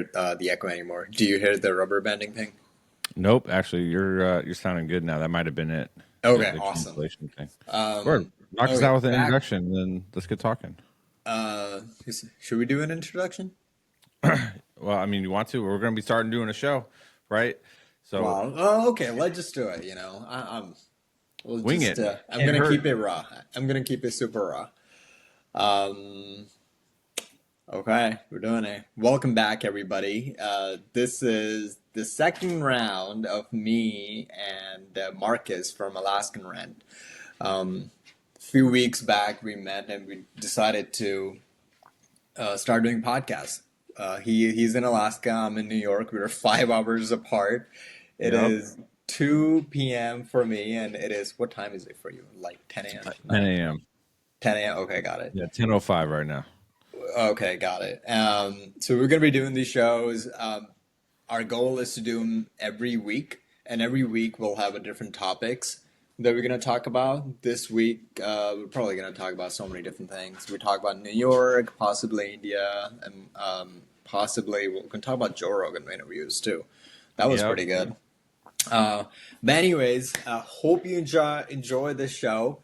The echo anymore. Do you hear the rubber banding thing? Nope, actually, you're sounding good now. That might have been it, Okay, the awesome. cancellation thing. Word. Knock us Okay, out with an back. introduction, then let's get talking. Should we do an introduction? Well, I mean, you want to? We're going to be starting doing a show, right? So Wow. Oh, okay. Let's just do it. We'll wing just. it. I'm Can't gonna hurt. keep it raw. I'm gonna keep it super raw. Um. Okay, we're doing it. Welcome back, everybody. This is the second round of me and Marcus from Alaskan Rant. A few weeks back, we met and we decided to start doing podcasts. He's in Alaska. I'm in New York. We're 5 hours apart. It Yep. is 2 p.m. for me, and it is, what time is it for you? Like 10 a.m., 10 9? a.m. 10 a.m. Okay, got it. Yeah, 10:05 right now. Okay, got it. So we're gonna be doing these shows. Our goal is to do them every week, and every week we'll have a different topics that we're gonna talk about. This week, we're probably gonna talk about so many different things. We talk about New York, possibly India, and possibly we're gonna talk about Joe Rogan interviews too. That was Yep. pretty good. But anyways, hope you enjoy the show,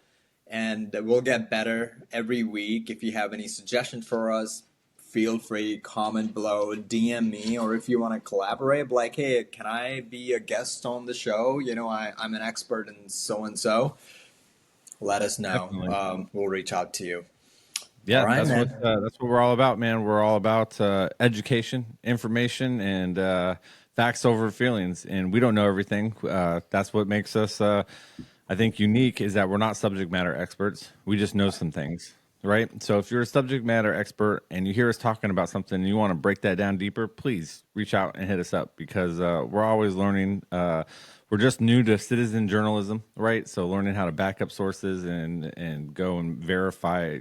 and we'll get better every week. If you have any suggestions for us, feel free comment below, DM me, or if you want to collaborate, like, hey, can I be a guest on the show? I'm an expert in so and so. Let us know. Definitely. We'll reach out to you. All Yeah, right, man. that's what we're all about, man. We're all about education, information, and facts over feelings. And we don't know everything. That's what makes us, I think, unique. Is that we're not subject matter experts. We just know some things, right? So if you're a subject matter expert and you hear us talking about something and you want to break that down deeper, please reach out and hit us up because we're always learning. We're just new to citizen journalism, right? So learning how to back up sources and go and verify,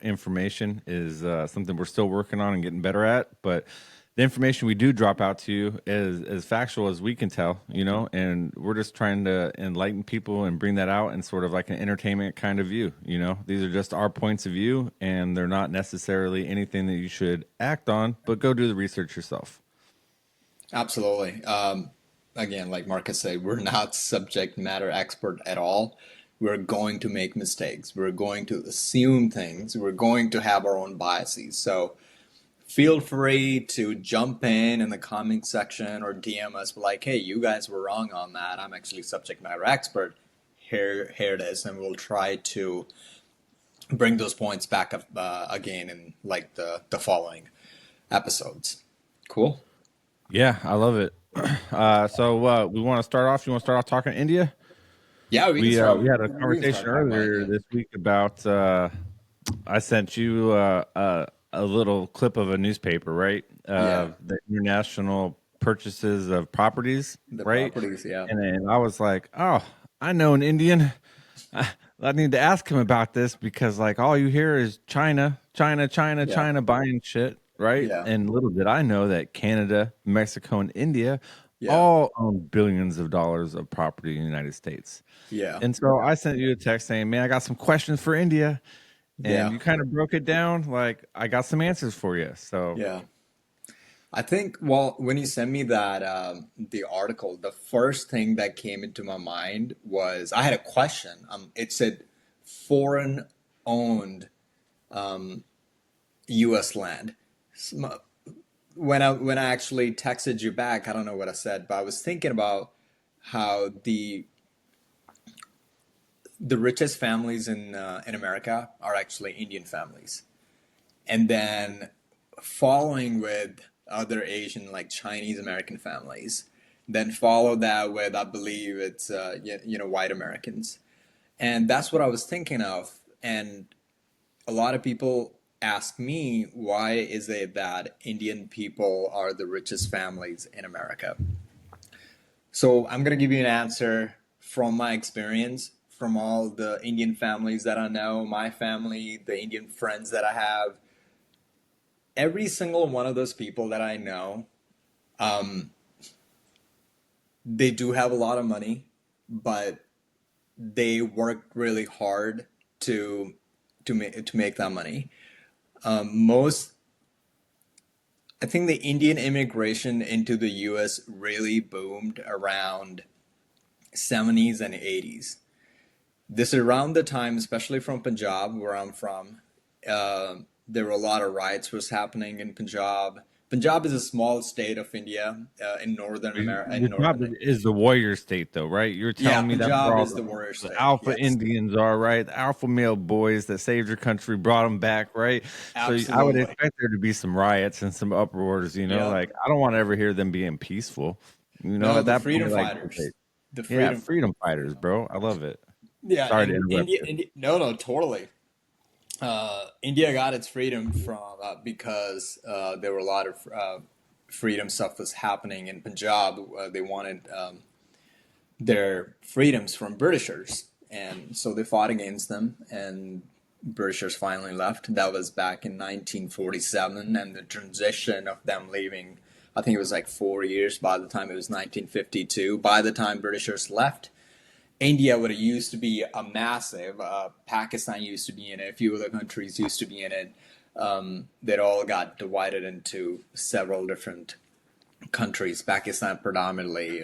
information is something we're still working on and getting better at. But the information we do drop out to you is as factual as we can tell, and we're just trying to enlighten people and bring that out in sort of like an entertainment kind of view. These are just our points of view, and they're not necessarily anything that you should act on, but go do the research yourself. Absolutely. Again, like Marcus said, we're not subject matter expert at all. We're going to make mistakes. We're going to assume things. We're going to have our own biases. So feel free to jump in the comment section or DM us like, hey, you guys were wrong on that. I'm actually subject matter expert. Here it is. And we'll try to bring those points back up again in like the following episodes. Cool. Yeah, I love it. So we want to start off. You want to start off talking India? Yeah, we can We start. had a We can conversation start talking about earlier India. this week about. I sent you a little clip of a newspaper, right? Yeah, The international purchases of properties, the right? properties. Yeah, And then I was like, oh, I know an Indian. I need to ask him about this because like all you hear is China, China, China, yeah, China buying shit, right? yeah, And little did I know that Canada, Mexico, and India yeah, all own billions of dollars of property in the United States. yeah, And so I sent you a text saying, man, I got some questions for India. And yeah, you kind of broke it down. Like, I got some answers for you. So, yeah. I think, well, when you sent me that the article, the first thing that came into my mind was I had a question. It said foreign owned U.S. land. Sm- when I actually texted you back, I don't know what I said, but I was thinking about how the richest families in America are actually Indian families, and then following with other Asian like Chinese American families, then follow that with I believe it's white Americans, and that's what I was thinking of. And a lot of people ask me why is it that Indian people are the richest families in America. So I'm gonna give you an answer from my experience, from all the Indian families that I know, my family, the Indian friends that I have. Every single one of those people that I know, um, they do have a lot of money, but they work really hard to to make that money. Most I think the Indian immigration into the US really boomed around 70s and 80s. This is around the time, especially from Punjab, where I'm from. There were a lot of riots was happening in Punjab. Punjab is a small state of India, in northern America. In Punjab northern, is the warrior state, though, right? You're yeah, telling me that's where Punjab all is the warrior the state. alpha Yes, Indians are, right? The alpha male boys that saved your country, brought them back, right? So I would absolutely. expect there to be some riots and some uproars. Yep. Like I don't want to ever hear them being peaceful. No, At the that freedom point, like, fighters. okay, The yeah, freedom. freedom fighters, bro. I love it. Yeah, Sorry to and interrupt India, you. India no, no, totally. India got its freedom from because there were a lot of freedom stuff was happening in Punjab. They wanted their freedoms from Britishers, and so they fought against them, and Britishers finally left. That was back in 1947, and the transition of them leaving, I think it was like 4 years by the time it was 1952. By the time Britishers left, India would have used to be a massive. Pakistan used to be in it. A few other countries used to be in it. That all got divided into several different countries. Pakistan predominantly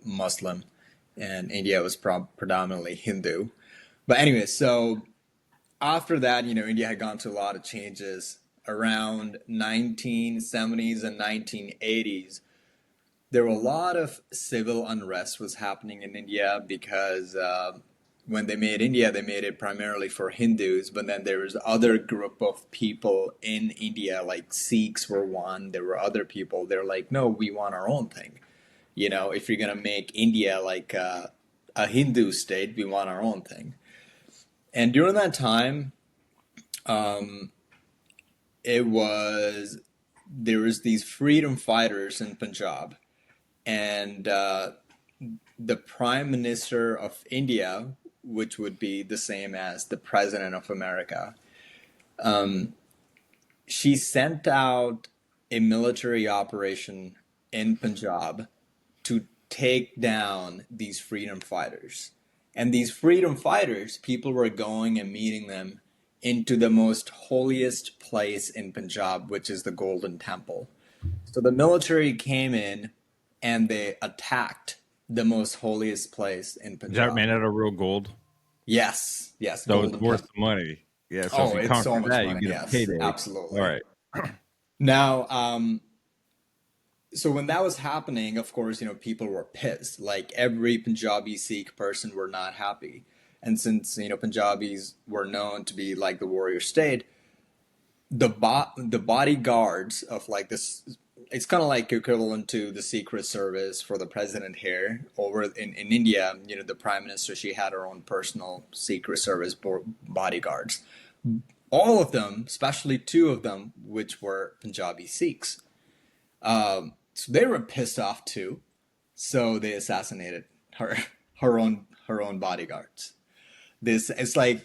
Muslim, and India was predominantly Hindu. But anyway, so after that, India had gone through a lot of changes around 1970s and 1980s. There were a lot of civil unrest was happening in India because when they made India, they made it primarily for Hindus, but then there was other group of people in India, like Sikhs were one. There were other people. They're like, no, we want our own thing. If you're gonna make India like a Hindu state, we want our own thing. And during that time, um, it was there was these freedom fighters in Punjab, and the Prime Minister of India, which would be the same as the President of America, um, she sent out a military operation in Punjab to take down these freedom fighters. And these freedom fighters, people were going and meeting them into the most holiest place in Punjab, which is the Golden Temple. So the military came in and they attacked the most holiest place in Is that Punjab. made out of real gold? Yes, yes, So it's Golden worth Temple. the money. Yeah. So if Oh, you it's conquer so much that, you money. get a Yes, payday. All absolutely. right. Now, so when that was happening, of course, people were pissed. Like every Punjabi Sikh person were not happy. And since, Punjabis were known to be like the warrior state, the bodyguards of like this, it's kind of like equivalent to the Secret Service for the president here. Over in India, the prime minister, she had her own personal Secret Service bodyguards. All of them, especially two of them, which were Punjabi Sikhs. So they were pissed off too. So they assassinated her own bodyguards. This it's like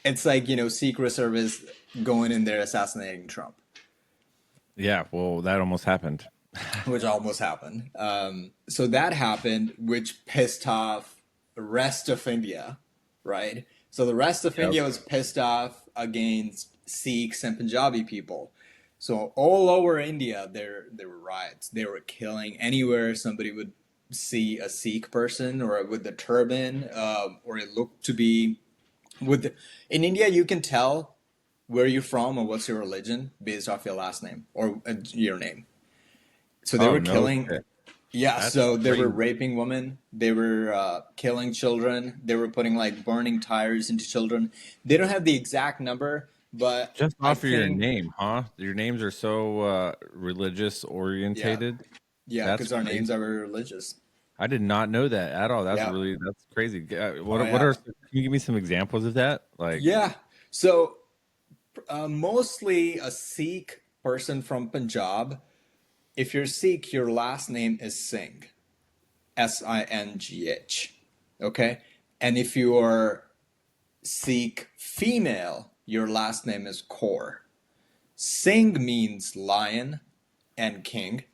Secret Service going in there assassinating Trump, Yeah. Well, that almost happened. which almost happened. So that happened, which pissed off the rest of India, right? So the rest of Yep. India was pissed off against Sikhs and Punjabi people. So all over India, there were riots. They were killing anywhere somebody would see a Sikh person or with the turban, or it looked to be with. In India, you can tell where you're from or what's your religion based off your last name or your name. So they Oh were no killing. shit. Yeah, That's so they were crazy. raping women. They were killing children. They were putting like burning tires into children. They don't have the exact number, but Just I off of your think, name, huh? Your names are so religious yeah, orientated. yeah, That's because our crazy. names are very religious. I did not know that at all. Yeah. That's crazy. Oh What yeah. are can you give me some examples of that? Like, Yeah. So mostly a Sikh person from Punjab. If you're Sikh, your last name is Singh, Singh. Okay, and if you are Sikh female, your last name is Kaur. Singh means lion and king,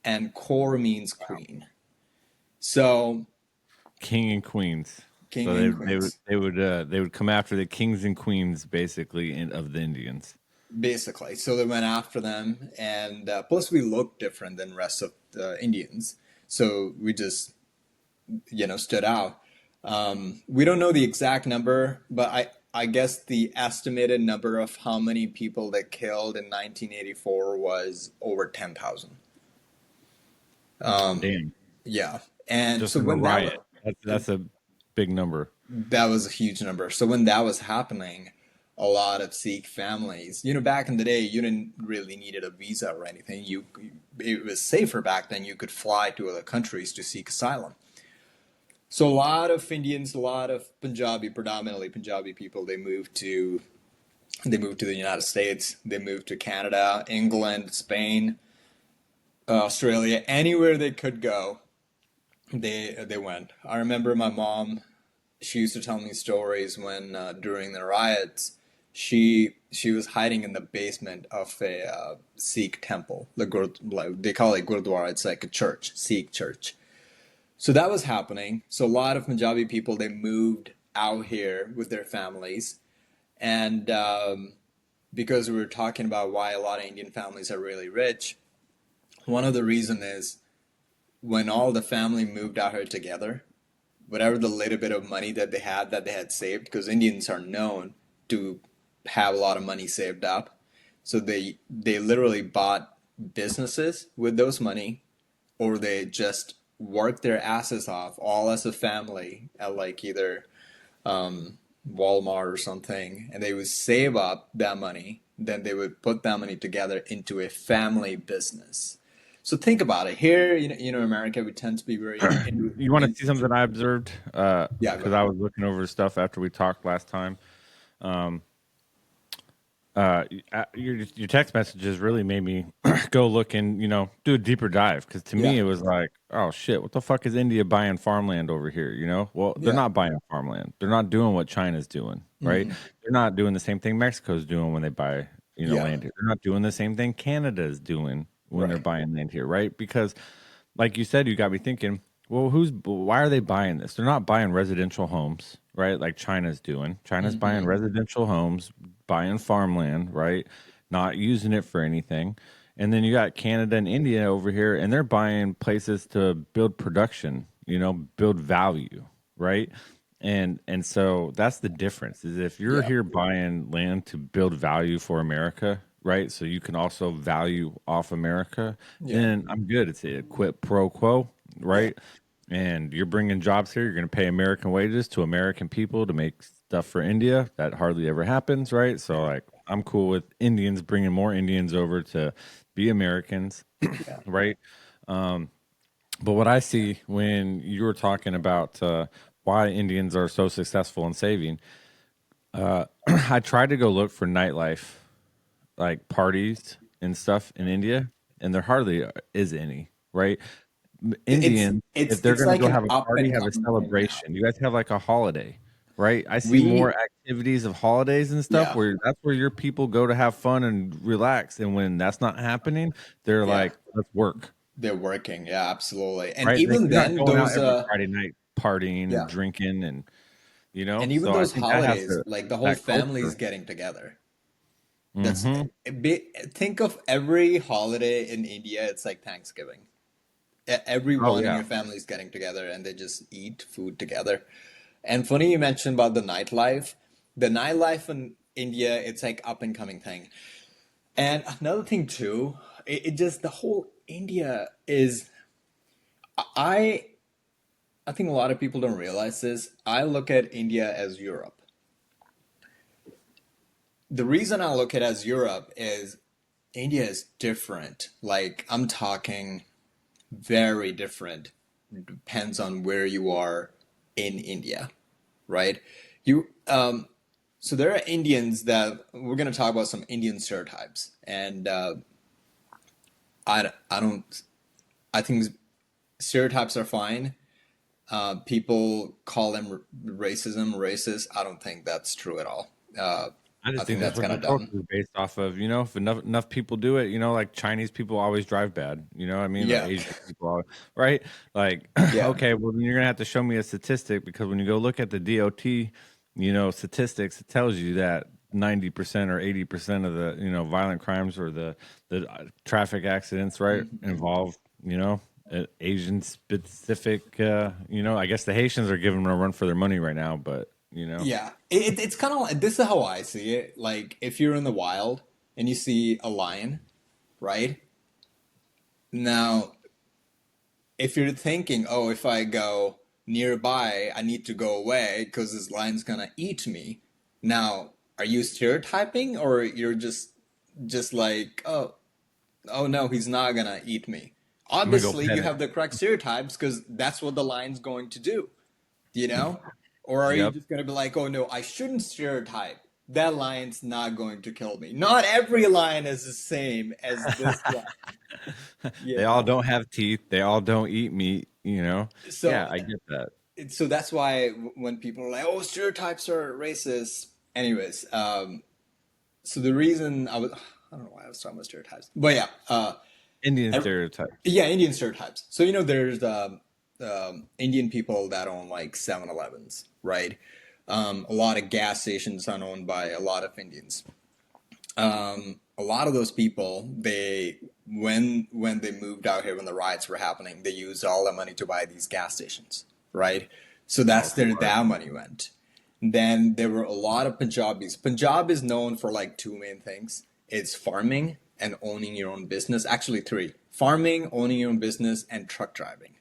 and Kaur means queen. So king and queens. king So and they would queens. they would come after the kings and queens basically of the Indians. basically. So they went after them, and plus we looked different than rest of the Indians, so we just stood out. We don't know the exact number, but I guess the estimated number of how many people they killed in 1984 was over 10,000. Damn. Yeah, and Just so in a when riot. That's a big number. that was a huge number. So when that was happening, a lot of Sikh families, back in the day, you didn't really needed a visa or anything. It was safer back then. You could fly to other countries to seek asylum. So a lot of Indians, a lot of Punjabi, predominantly Punjabi people, they moved to the United States. They moved to Canada, England, Spain, Australia, anywhere they could go. They went. I remember my mom. She used to tell me stories when during the riots, she was hiding in the basement of a Sikh temple. Like they call it Gurdwara. It's like a church, Sikh church. So that was happening. So a lot of Punjabi people they moved out here with their families, and because we were talking about why a lot of Indian families are really rich, one of the reason is when all the family moved out here together, whatever the little bit of money that they had saved, because Indians are known to have a lot of money saved up, so they literally bought businesses with those money, or they just worked their asses off all as a family at like either Walmart or something, and they would save up that money. Then they would put that money together into a family business. So think about it. Here, America, we tend to be very You want to see something I observed? yeah, go Because ahead. I was looking over stuff after we talked last time. Um, your text messages really made me go look and do a deeper dive. Because to me, Yeah, it was like, oh shit, what the fuck is India buying farmland over here? Well, they're yeah. not buying farmland. They're not doing what China's doing, right? Hmm. They're not doing the same thing Mexico's doing when they buy Yeah, land here. They're not doing the same thing Canada's doing when they're right. buying land here, right? Because like you said, you got me thinking, well, why are they buying this? They're not buying residential homes, right? Like China's doing. China's buying Hmm. residential homes, buying farmland, right? Not using it for anything. And then you got Canada and India over here, and they're buying places to build production, build value, right? And so that's the difference is if you're Yeah, here buying land to build value for America, right? So you can also value off America, yeah, then I'm good. It's a quid pro quo, yeah, right? And you're bringing jobs here. You're going to pay American wages to American people to make stuff for India. That hardly ever happens, right? So yeah, like I'm cool with Indians bringing more Indians over to be Americans, yeah. right? But what I see when you were talking about why Indians are so successful in saving, I tried to go look for nightlife, like parties and stuff in India, and there hardly is any, right? It's Indians, if it's they're it's going to like go an have a up party, and have a coming thing now. celebration. You guys have like a holiday, right? I see more We activities of holidays and stuff yeah, where that's where your people go to have fun and relax. And when that's not happening, they're yeah, like, let's work, they're working. Yeah, absolutely. And right? Like even you're not then, going out those every Friday night partying and yeah, drinking and and even So I those think that has holidays, to like the whole that family's culture. getting together. That's Hmm. think of every holiday in India. It's like Thanksgiving. Oh Everyone in yeah. your family is getting together and they just eat food together. And funny you mentioned about the nightlife. The nightlife in India, it's like up and coming thing. And another thing too, it just the whole India is I I think a lot of people don't realize this. I look at India as Europe. The reason I look at it as Europe is India is different. Like I'm talking very different. Depends on where you are in India, right? You so there are Indians that we're going to talk about some Indian stereotypes, and I don't I think stereotypes are fine. People call them racism, racist. I don't think that's true at all. I I just think think that's that's what kind their of culture dumb. is based off of. If enough people do it, like Chinese people always drive bad. You know what I mean? Or Yeah, Asian people, right? Like, yeah, okay, well then you're gonna have to show me a statistic because when you go look at the DOT, statistics, it tells you that 90% or 80% of the violent crimes or the traffic accidents, right, involve Asian specific. I guess the Haitians are giving them a run for their money right now, but Yeah, it's kind of like, this is how I see it. Like if you're in the wild and you see a lion, right? Now, if you're thinking, oh, if I go nearby, I need to go away because this lion's gonna eat me. Now, are you stereotyping or you're just like, oh no, he's not gonna eat me? I'm gonna go Obviously, pet you it. have the correct stereotypes because that's what the lion's going to do, you know? Or are you Yep. just gonna be like, oh no, I shouldn't stereotype. That lion's not going to kill me. Not every lion is the same as this one, you They all know? don't have teeth. They all don't eat meat. So Yeah, I get that. so that's why when people are like, "Oh, stereotypes are racist." Anyways, so the reason I don't know why I was talking about stereotypes, but yeah, Indian ev- stereotype. yeah, Indian stereotypes. So there's Indian people that own like 7-Elevens, right? A lot of gas stations are owned by a lot of Indians. A lot of those people, when they moved out here when the riots were happening, they used all the money to buy these gas stations, right? So Oh, that's where smart. that money went. Then there were a lot of Punjabis. Punjab is known for like two main things. It's farming and owning your own business. Actually, three. Farming, owning your own business, and truck driving.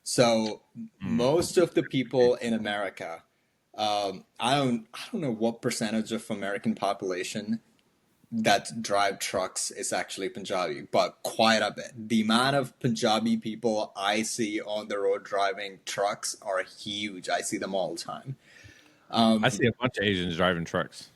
So most of the people in America, I don't know what percentage of American population that drive trucks is actually Punjabi, but quite a bit. The amount of Punjabi people I see on the road driving trucks are huge. I see them all the time. I see a bunch of Asians driving trucks.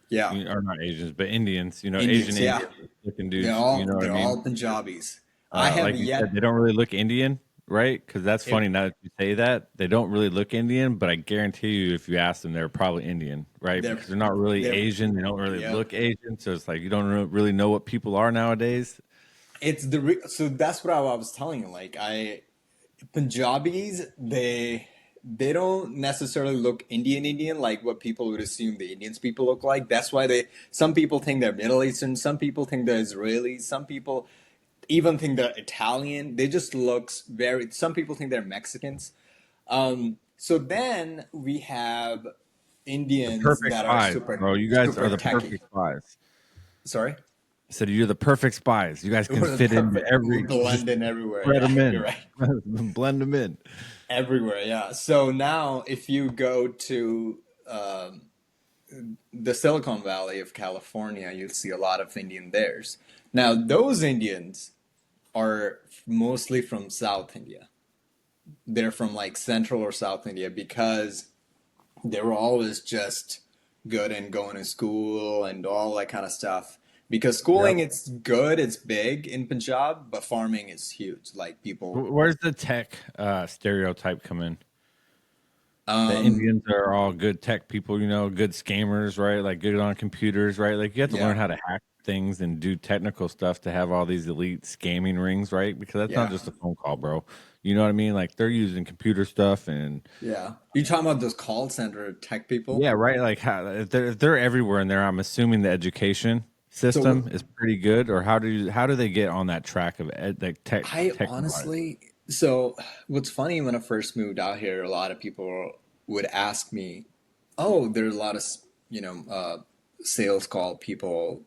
Yeah, Or not Asians, but Indians. Asian Indians. Yeah, Indians looking dudes. You know what I they're mean? all Punjabis. I have Like you said, they yet. don't really look Indian, right? Because that's It, funny. Now that you say that, they don't really look Indian, but I guarantee you, if you ask them, they're probably Indian, right? they're Because they're not really they're Asian. They don't really yeah. look Asian, so it's like you don't really know what people are nowadays. So that's what I was telling you. Like Punjabis, they don't necessarily look Indian like what people would assume the Indians people look like. That's why some people think they're Middle Eastern, some people think they're Israeli, some people even think they're Italian. They just looks very. Some people think they're Mexicans. So then we have The Indians perfect that are spies, super bro. You guys super are the techy. perfect spies. Sorry, I said you're the perfect spies. You guys can we're the fit into perfect. We every, just blend in everywhere. spread Yeah, them you're in, right. blend them in. Everywhere, yeah. So now, if you go to the Silicon Valley of California, you'll see a lot of Indian theirs. Now, those Indians are mostly from South India. They're from like Central or South India because they were always just good and going to school and all that kind of stuff. Because Yep. schooling, it's good, it's big in Punjab, but farming is huge. Like people, Where's the tech stereotype come in? The um, Indians are all good tech people, good scammers, right? Like good on computers, right? Like you have to learn yeah, how to hack things and do technical stuff to have all these elite scamming rings, right? Because that's not yeah. just a phone call, bro. You know what I mean? Like they're using computer stuff and Yeah. You talking about those call center tech people? yeah, right. Like how, if they're everywhere in there, I'm assuming the education So what system is pretty good. Or how do they get on that track of like I tech wise? honestly, so what's funny when I first moved out here, a lot of people would ask me, "Oh, there's a lot of, sales call people,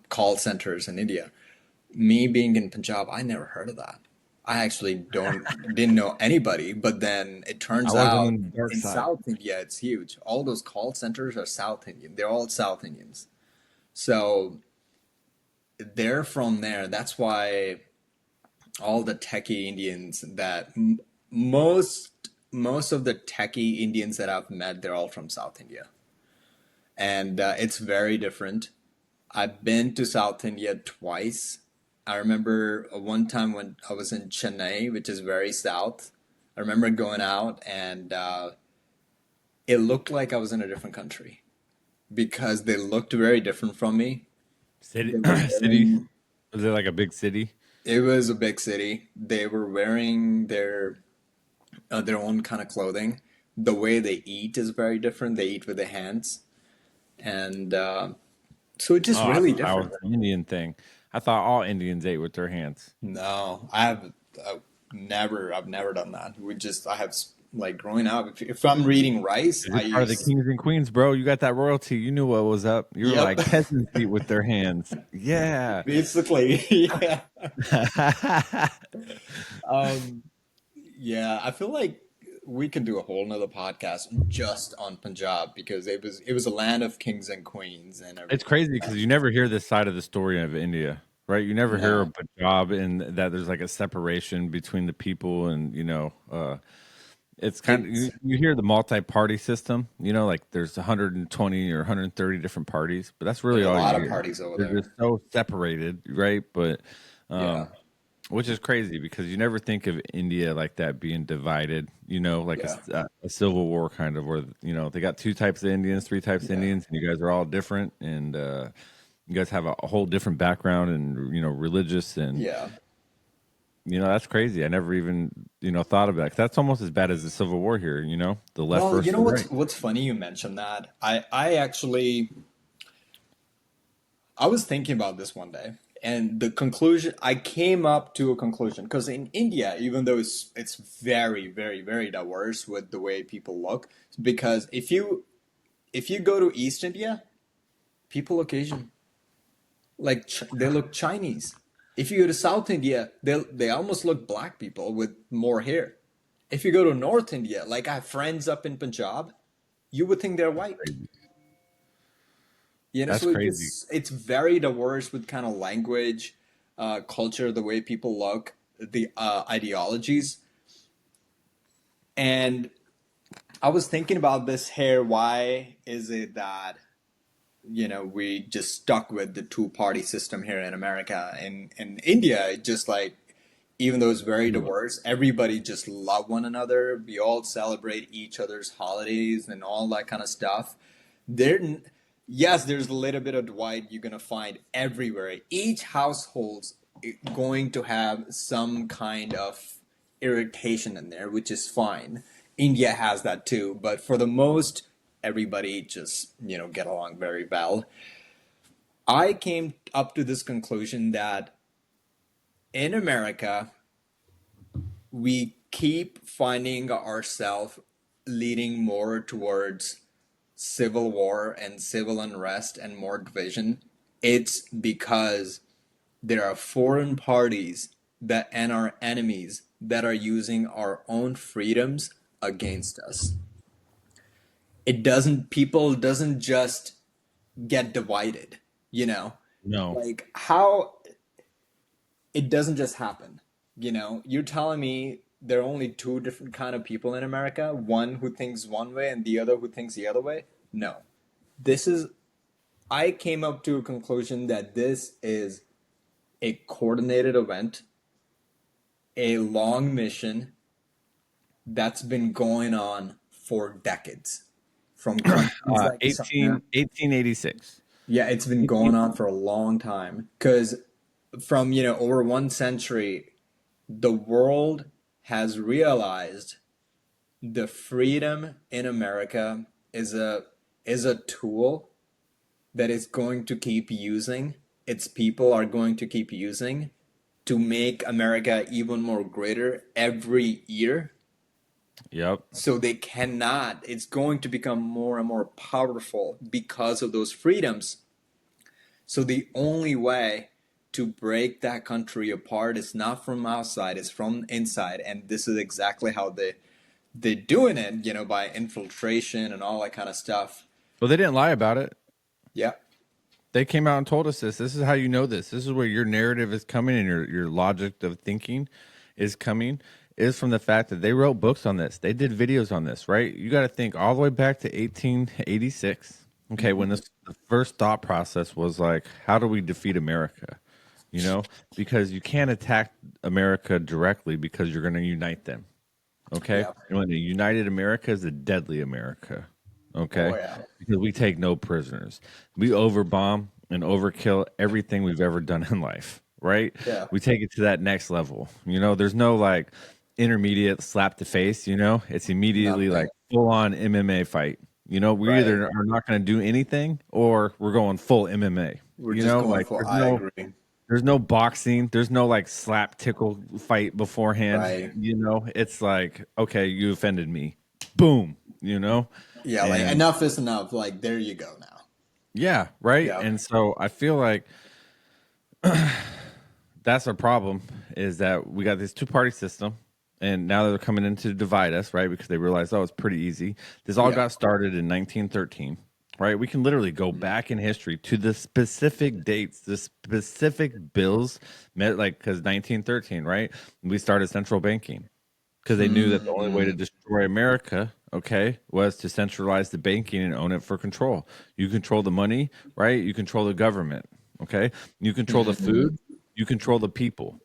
call centers in India." Me being in Punjab, I never heard of that. I actually didn't know anybody, but then it I turns wasn't out on the dark in side. South India it's huge. All those call centers are South Indian. They're all South Indians. So they're from there. That's why all the techie Indians that most of the techie Indians that I've met, they're all from South India, and it's very different. I've been to South India twice. I remember one time when I was in Chennai, which is very south. I remember going out, and it looked like I was in a different country because they looked very different from me. City, They were city. wearing Was it like a big city? It was a big city. They were wearing their own kind of clothing. The way they eat is very different. They eat with their hands. and so it's just Oh, I really thought that was different. an Indian thing. I thought all Indians ate with their hands. No, I've never done that. I have like growing up. If I'm reading rice, You're I part of the use, kings and queens, bro. You got that royalty. You knew what was up. You were yep, like peasants eat with their hands. Yeah. basically, yeah. Um, yeah, I feel like we can do a whole nother podcast just on Punjab because it was a land of kings and queens and It's everything. crazy because you never hear this side of the story of India, right? You never hear No, of Punjab and that there's like a separation between the people and, it's kind of, it's you hear the multi-party system, like there's 120 or 130 different parties, but that's really there's a all lot you of hear. parties over They're there. just so separated, right? But, Yeah, um, which is crazy because you never think of India like that being divided, like yeah, a civil war kind of where, they got two types of Indians, three types of yeah, Indians, and you guys are all different. And you guys have a whole different background and, religious. And, yeah. that's crazy. I never even, thought of that. 'Cause that's almost as bad as the civil war here, the left Well, versus you know the right. what's funny you mentioned that. I was thinking about this one day, and the conclusion I came up to a conclusion because in India, even though it's very, very, very diverse with the way people look, because if you go to East India, people look Asian, like they look Chinese. If you go to South India, they almost look black people with more hair. If you go to North India, like I have friends up in Punjab, you would think they're white. That's So crazy. it's very diverse with kind of language, culture, the way people look, the ideologies. And I was thinking about this here. Why is it that, we just stuck with the two-party system here in America? In India, it just like, even though it's very diverse, everybody just love one another. We all celebrate each other's holidays and all that kind of stuff. There, yes, there's a little bit of divide you're gonna find everywhere. Each household's going to have some kind of irritation in there, which is fine. India has that too, but for the most, everybody just get along very well. I came up to this conclusion that in America, we keep finding ourselves leading more towards civil war and civil unrest and more division. It's because there are foreign parties that and our enemies that are using our own freedoms against us. It doesn't People doesn't just get divided, you know? No. Like how it doesn't just happen. You're telling me there are only two different kind of people in America, one who thinks one way and the other who thinks the other way? No. This is I came up to a conclusion that this is a coordinated event, a long mission that's been going on for decades from countries like China. 1886. Yeah, it's been going on for a long time because from, over 1 century, the world has realized the freedom in America is a tool that is going to keep using, its people are going to keep using to make America even more greater every year. Yep. So it's going to become more and more powerful because of those freedoms. So the only way to break that country apart is not from outside, it's from inside. And this is exactly how they're doing it, by infiltration and all that kind of stuff. Well, they didn't lie about it. Yeah. They came out and told us this. This is how you know this. This is where your narrative is coming and your logic of thinking is coming is from the fact that they wrote books on this. They did videos on this, right? You got to think all the way back to 1886. Okay, when the first thought process was like, how do we defeat America? Because you can't attack America directly because you're going to unite them. Okay, Yeah. and when a united America is a deadly America. Oh Okay, yeah. because we take no prisoners. We overbomb and overkill everything we've ever done in life. Right? Yeah. We take it to that next level. There's no intermediate slap to face. It's immediately like Nothing. full on MMA fight. We Right. either are not going to do anything or we're going full MMA. We're just going Like for, I agree. there's no boxing, there's no like slap tickle fight beforehand. Right. It's like, okay, you offended me. Boom, Yeah, like and enough is enough. Like there you go now. yeah, right. Yeah. And so I feel like that's our problem is that we got this two-party system, and now they're coming in to divide us, right? Because they realize, oh, it's pretty easy. This all Yeah. got started in 1913, right? We can literally go back in history to the specific dates, the specific bills, like because 1913, right? We started central banking because they knew that the only way to Mm, destroy America, okay, was to centralize the banking and own it for control. You control the money, right? You control the government, okay? You control the food, you control the people,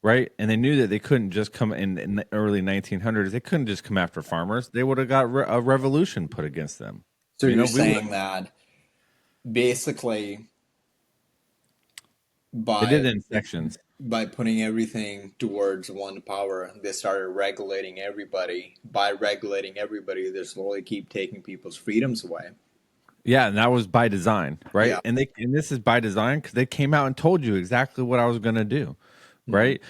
right? And they knew that they couldn't just come in the early 1900s. They couldn't just come after farmers. They would have got a revolution put against them. so you're We would. saying that basically They did by it in sections. by putting everything towards one power, they started regulating everybody. By regulating everybody, they slowly keep taking people's freedoms away. Yeah, and that was by design, right? Yeah. And this is by design because they came out and told you exactly what I was going to do, Mhm. right?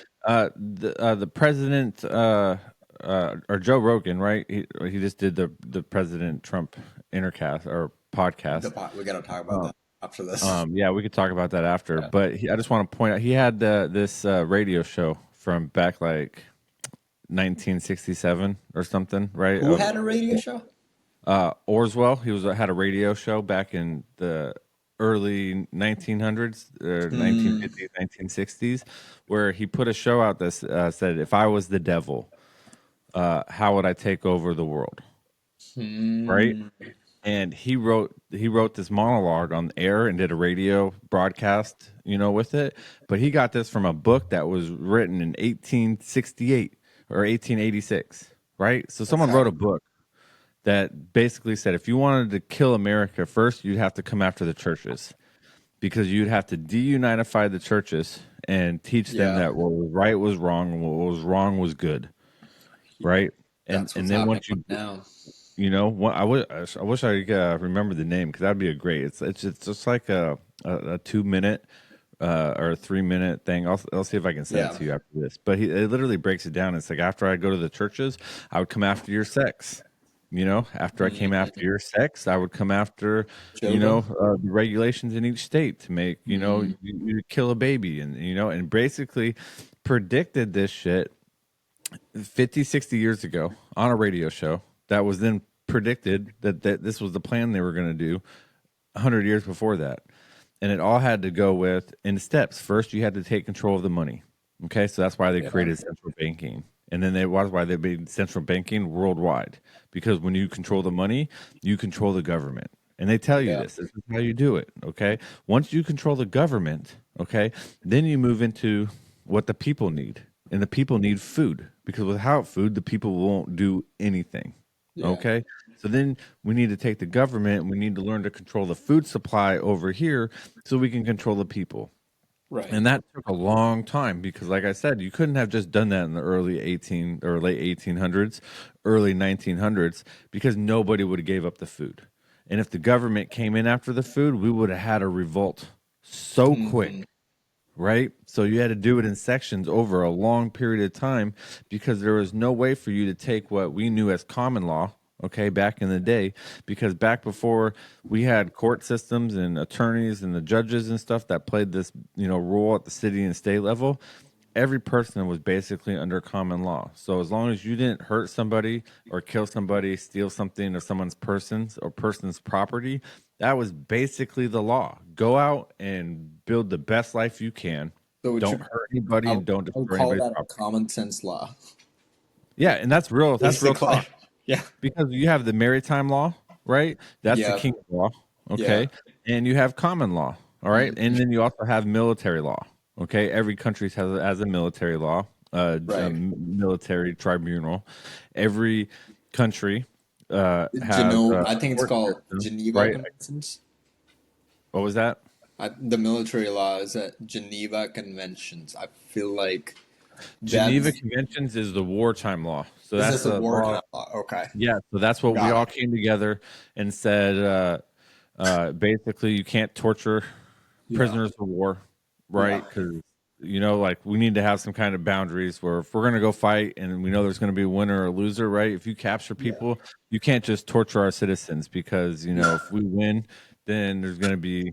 The president or Joe Rogan, right? He just did the President Trump intercast or podcast. We got to talk about that after this. Yeah, we could talk about that after, Yeah. but I just want to point out he had this radio show from back like 1967 or something, right? Who had a radio show? Orswell. He had a radio show back in the early 1900s, or 1950s, 1960s, where he put a show out that said, "If I was the devil, how would I take over the world?" Right? Hmm. And he wrote this monologue on the air and did a radio broadcast, with it. But he got this from a book that was written in 1868 or 1886. Right? So someone Okay. wrote a book that basically said if you wanted to kill America first, you'd have to come after the churches because you'd have to deunify the churches and teach them Yeah. that what was right was wrong and what was wrong was good, right? And That's and what's then happening once right now. I wish I remember the name because that'd be a great. It's just like a 2 minute or a 3 minute thing. I'll see if I can send it Yeah. to you after this. But it literally breaks it down. It's like after I go to the churches, I would come after your sex. After I came after your sex, I would come after, Children. the regulations in each state to make, Mm. you kill a baby and basically predicted this shit 50, 60 years ago on a radio show that was then predicted that this was the plan they were going to do 100 years before that. And it all had to go with in steps. First, you had to take control of the money. Okay, so that's why they Yeah. created central banking. And then that's why they made central banking worldwide. Because when you control the money, you control the government. And they tell you Yeah. this. This is how you do it. Okay. Once you control the government, okay, then you move into what the people need. And the people need food. Because without food, the people won't do anything. Yeah. Okay. So then we need to take the government and we need to learn to control the food supply over here so we can control the people. Right. And that took a long time because, like I said, you couldn't have just done that in the early 18 or late 1800s, early 1900s, because nobody would have gave up the food. And if the government came in after the food, we would have had a revolt so quick, right? So you had to do it in sections over a long period of time because there was no way for you to take what we knew as common law, okay, back in the day, because back before we had court systems and attorneys and the judges and stuff that played this, role at the city and state level, every person was basically under common law. So as long as you didn't hurt somebody or kill somebody, steal something of someone's person's property, that was basically the law. Go out and build the best life you can. So it Don't should, hurt anybody and don't I would destroy call anybody's that a property. common sense law. Yeah, and that's real. That's real Basically. talk. Yeah. Because you have the maritime law, right? That's the Yeah. king's law, Yeah. okay? And you have common law, all right? And then you also have military law, okay? Every country has a military law, Right. military tribunal. Every country has Genova, a I think it's court called system, Geneva right? Conventions. What was that? The military law is at Geneva Conventions. I feel like Geneva That's Conventions is the wartime law. So is that's this a the law. wartime law? Okay, Yeah, so that's what we got all it. came together and said. Basically, you can't torture Yeah, prisoners of war, yeah, right? Because like we need to have some kind of boundaries where if we're gonna go fight and we know there's gonna be a winner or a loser, right? If you capture yeah, people, you can't just torture our citizens because yeah, if we win, then there's gonna be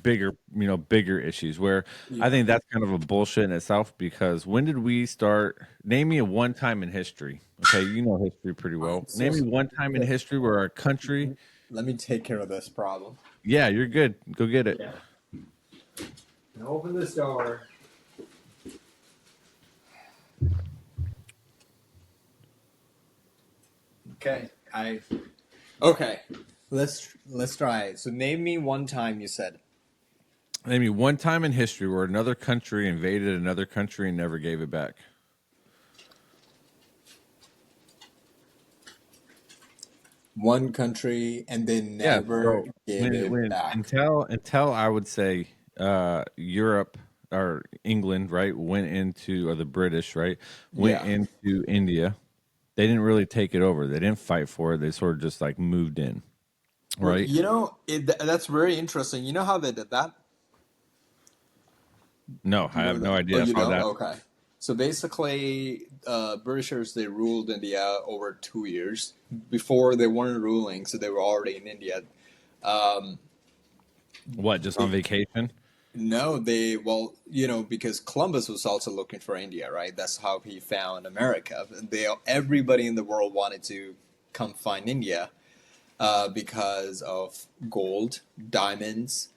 bigger issues. Where I yeah. think that's kind of a bullshit in itself. Because when did we start? Name me a one time in history. Okay, you know history pretty I'm well. so Name me sorry. one time in history where our country. Let me take care of this problem. Yeah, you're good. Go get it. Yeah. Now open this door. Okay. Okay. Let's try it. So name me one time you said Name me one time in history where another country invaded another country and never gave it back. one country and they Yeah. never So gave when it when back. until I would say Europe or England, right, went into or the British, right, went Yeah. into India, they didn't really take it over. They didn't fight for it. They sort of just like moved in, Well, right? that's very interesting. You know how they did that? No, Do I you know have no that? Oh, idea you how don't? that. Okay. So basically, Britishers they ruled India over 2 years. Before they weren't ruling, so they were already in India. Um, What? Just on they, vacation? no, because Columbus was also looking for India, right? That's how he found America. Everybody in the world wanted to come find India because of gold, diamonds,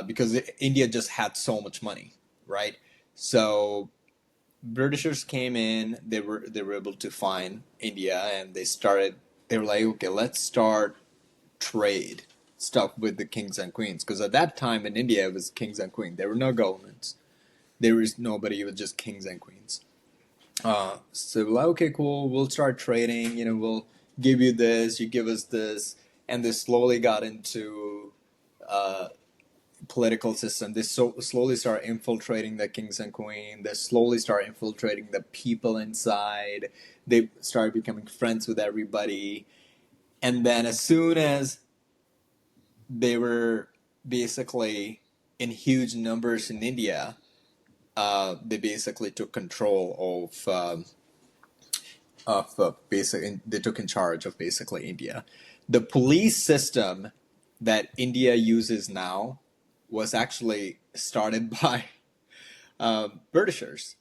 because India just had so much money, right? So Britishers came in, they were able to find India, and they were like, okay, let's start trade stuff with the kings and queens, because at that time in India it was kings and queens. There were no governments. There was nobody. It was just kings and queens. So we're like, okay, cool. We'll start trading. We'll give you this. You give us this, and they slowly got into uh, political system. They slowly start infiltrating the kings and queen. They slowly start infiltrating the people inside. They start becoming friends with everybody. And then as soon as they were basically in huge numbers in India, they basically took control they took in charge of basically India. The police system that India uses now was actually started by Britishers.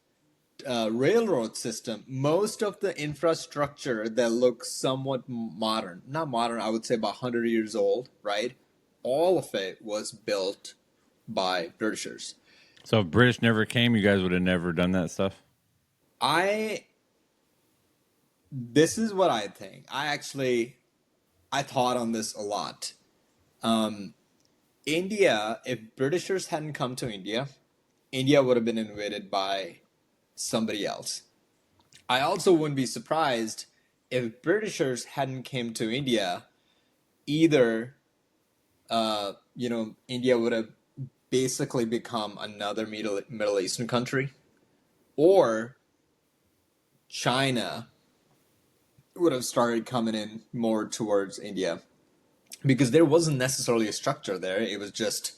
Railroad system, most of the infrastructure that looks somewhat modern, not modern, I would say about 100 years old, right? All of it was built by Britishers. So if British never came, you guys would have never done that stuff. I This is what I think. I thought on this a lot. Um, India, if Britishers hadn't come to India, India would have been invaded by somebody else. I also wouldn't be surprised if Britishers hadn't came to India. Either, India would have basically become another Middle Eastern country, or China would have started coming in more towards India, because there wasn't necessarily a structure there. It was just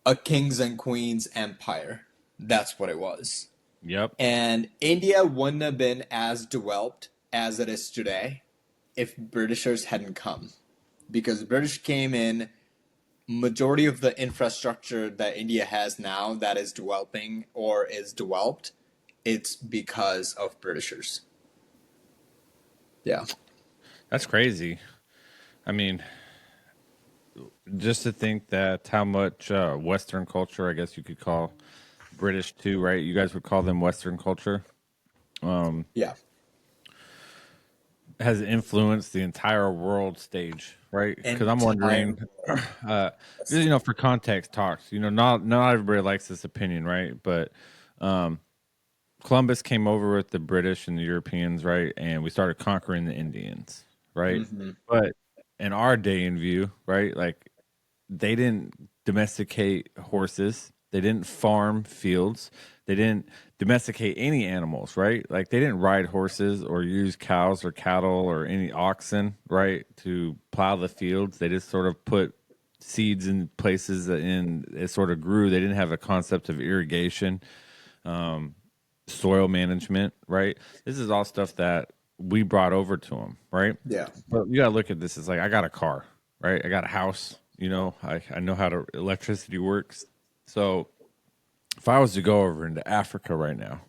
a kings and queens empire. That's what it was. Yep. And India wouldn't have been as developed as it is today if Britishers hadn't come. Because British came in, majority of the infrastructure that India has now that is developing or is developed, it's because of Britishers. Yeah. That's crazy. I mean, just to think that how much Western culture, I guess you could call British too, right? You guys would call them Western culture, Yeah. has influenced the entire world stage, right? Because I'm Entire wondering, just, for context talks, not everybody likes this opinion, right? But Columbus came over with the British and the Europeans, right? And we started conquering the Indians, right? hmm But in our day and view, right? Like they didn't domesticate horses. They They didn't farm fields. They didn't domesticate any animals, right? Like they didn't ride horses or use cows or cattle or any oxen, right, to plow the fields. They just sort of put seeds in places that it sort of grew. They didn't have a concept of irrigation, soil management, right? This is all stuff that we brought over to them, right? Yeah. But you gotta look at this as like I got a car, right? I got a house, I know how electricity works. So if I was to go over into Africa right now,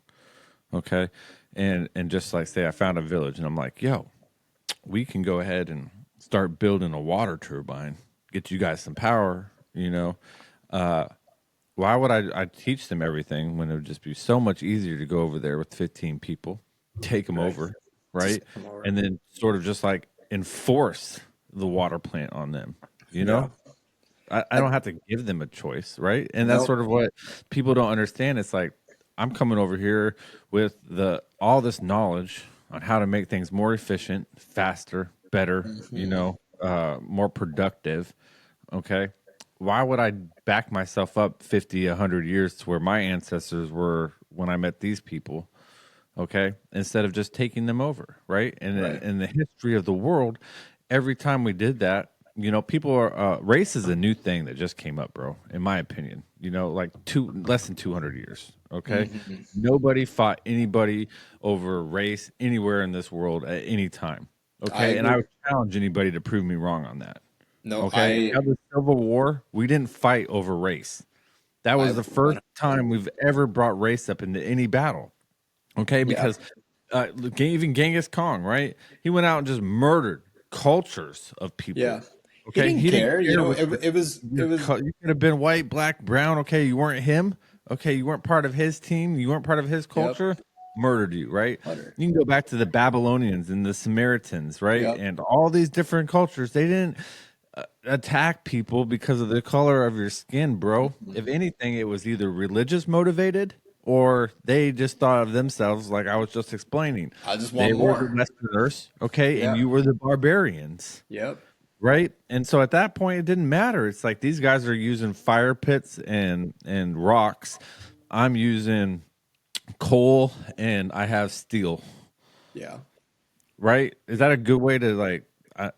okay, and just like say I found a village and I'm like, yo, we can go ahead and start building a water turbine, get you guys some power, why would I teach them everything when it would just be so much easier to go over there with 15 people, take them over, right? Just come over. And then sort of just like enforce the water plant on them, Yeah. I don't have to give them a choice, right? And that's Nope. sort of what people don't understand. It's like I'm coming over here with all this knowledge on how to make things more efficient, faster, better, more productive. Okay. Why would I back myself up 50, 100 years to where my ancestors were when I met these people? Okay. Instead of just taking them over. Right. And Right. in the history of the world, every time we did that, people are race is a new thing that just came up, bro. In my opinion, like less than 200 years. Okay, nobody fought anybody over race anywhere in this world at any time. Okay, and I would challenge anybody to prove me wrong on that. No, Okay, now the Civil War, we didn't fight over race. That was the first time we've ever brought race up into any battle. Okay, because even Genghis Khan, right? He went out and just murdered cultures of people. Yeah. Okay, He didn't care. It was. You could have been white, black, brown. Okay, you weren't him. Okay, you weren't part of his team. You weren't part of his culture. Yep. Murdered you, right? You can go back to the Babylonians and the Samaritans, right? Yep. And all these different cultures. They didn't attack people because of the color of your skin, bro. Mm-hmm. If anything, it was either religious motivated or they just thought of themselves like I was just explaining. I just want more. They were the Westerners, okay, and you were the barbarians. Yep. Right. And so at that point, it didn't matter. It's like these guys are using fire pits and rocks. I'm using coal and I have steel. Yeah. Right. Is that a good way to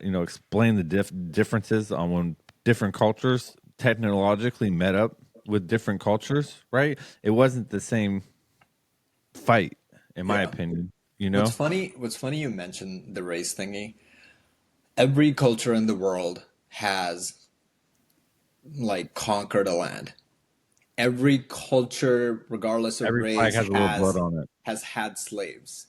explain the differences on when different cultures technologically met up with different cultures? Right. It wasn't the same fight, in my opinion. What's funny you mentioned the race thingy. Every culture in the world has conquered a land. Every culture, regardless of race, has had slaves.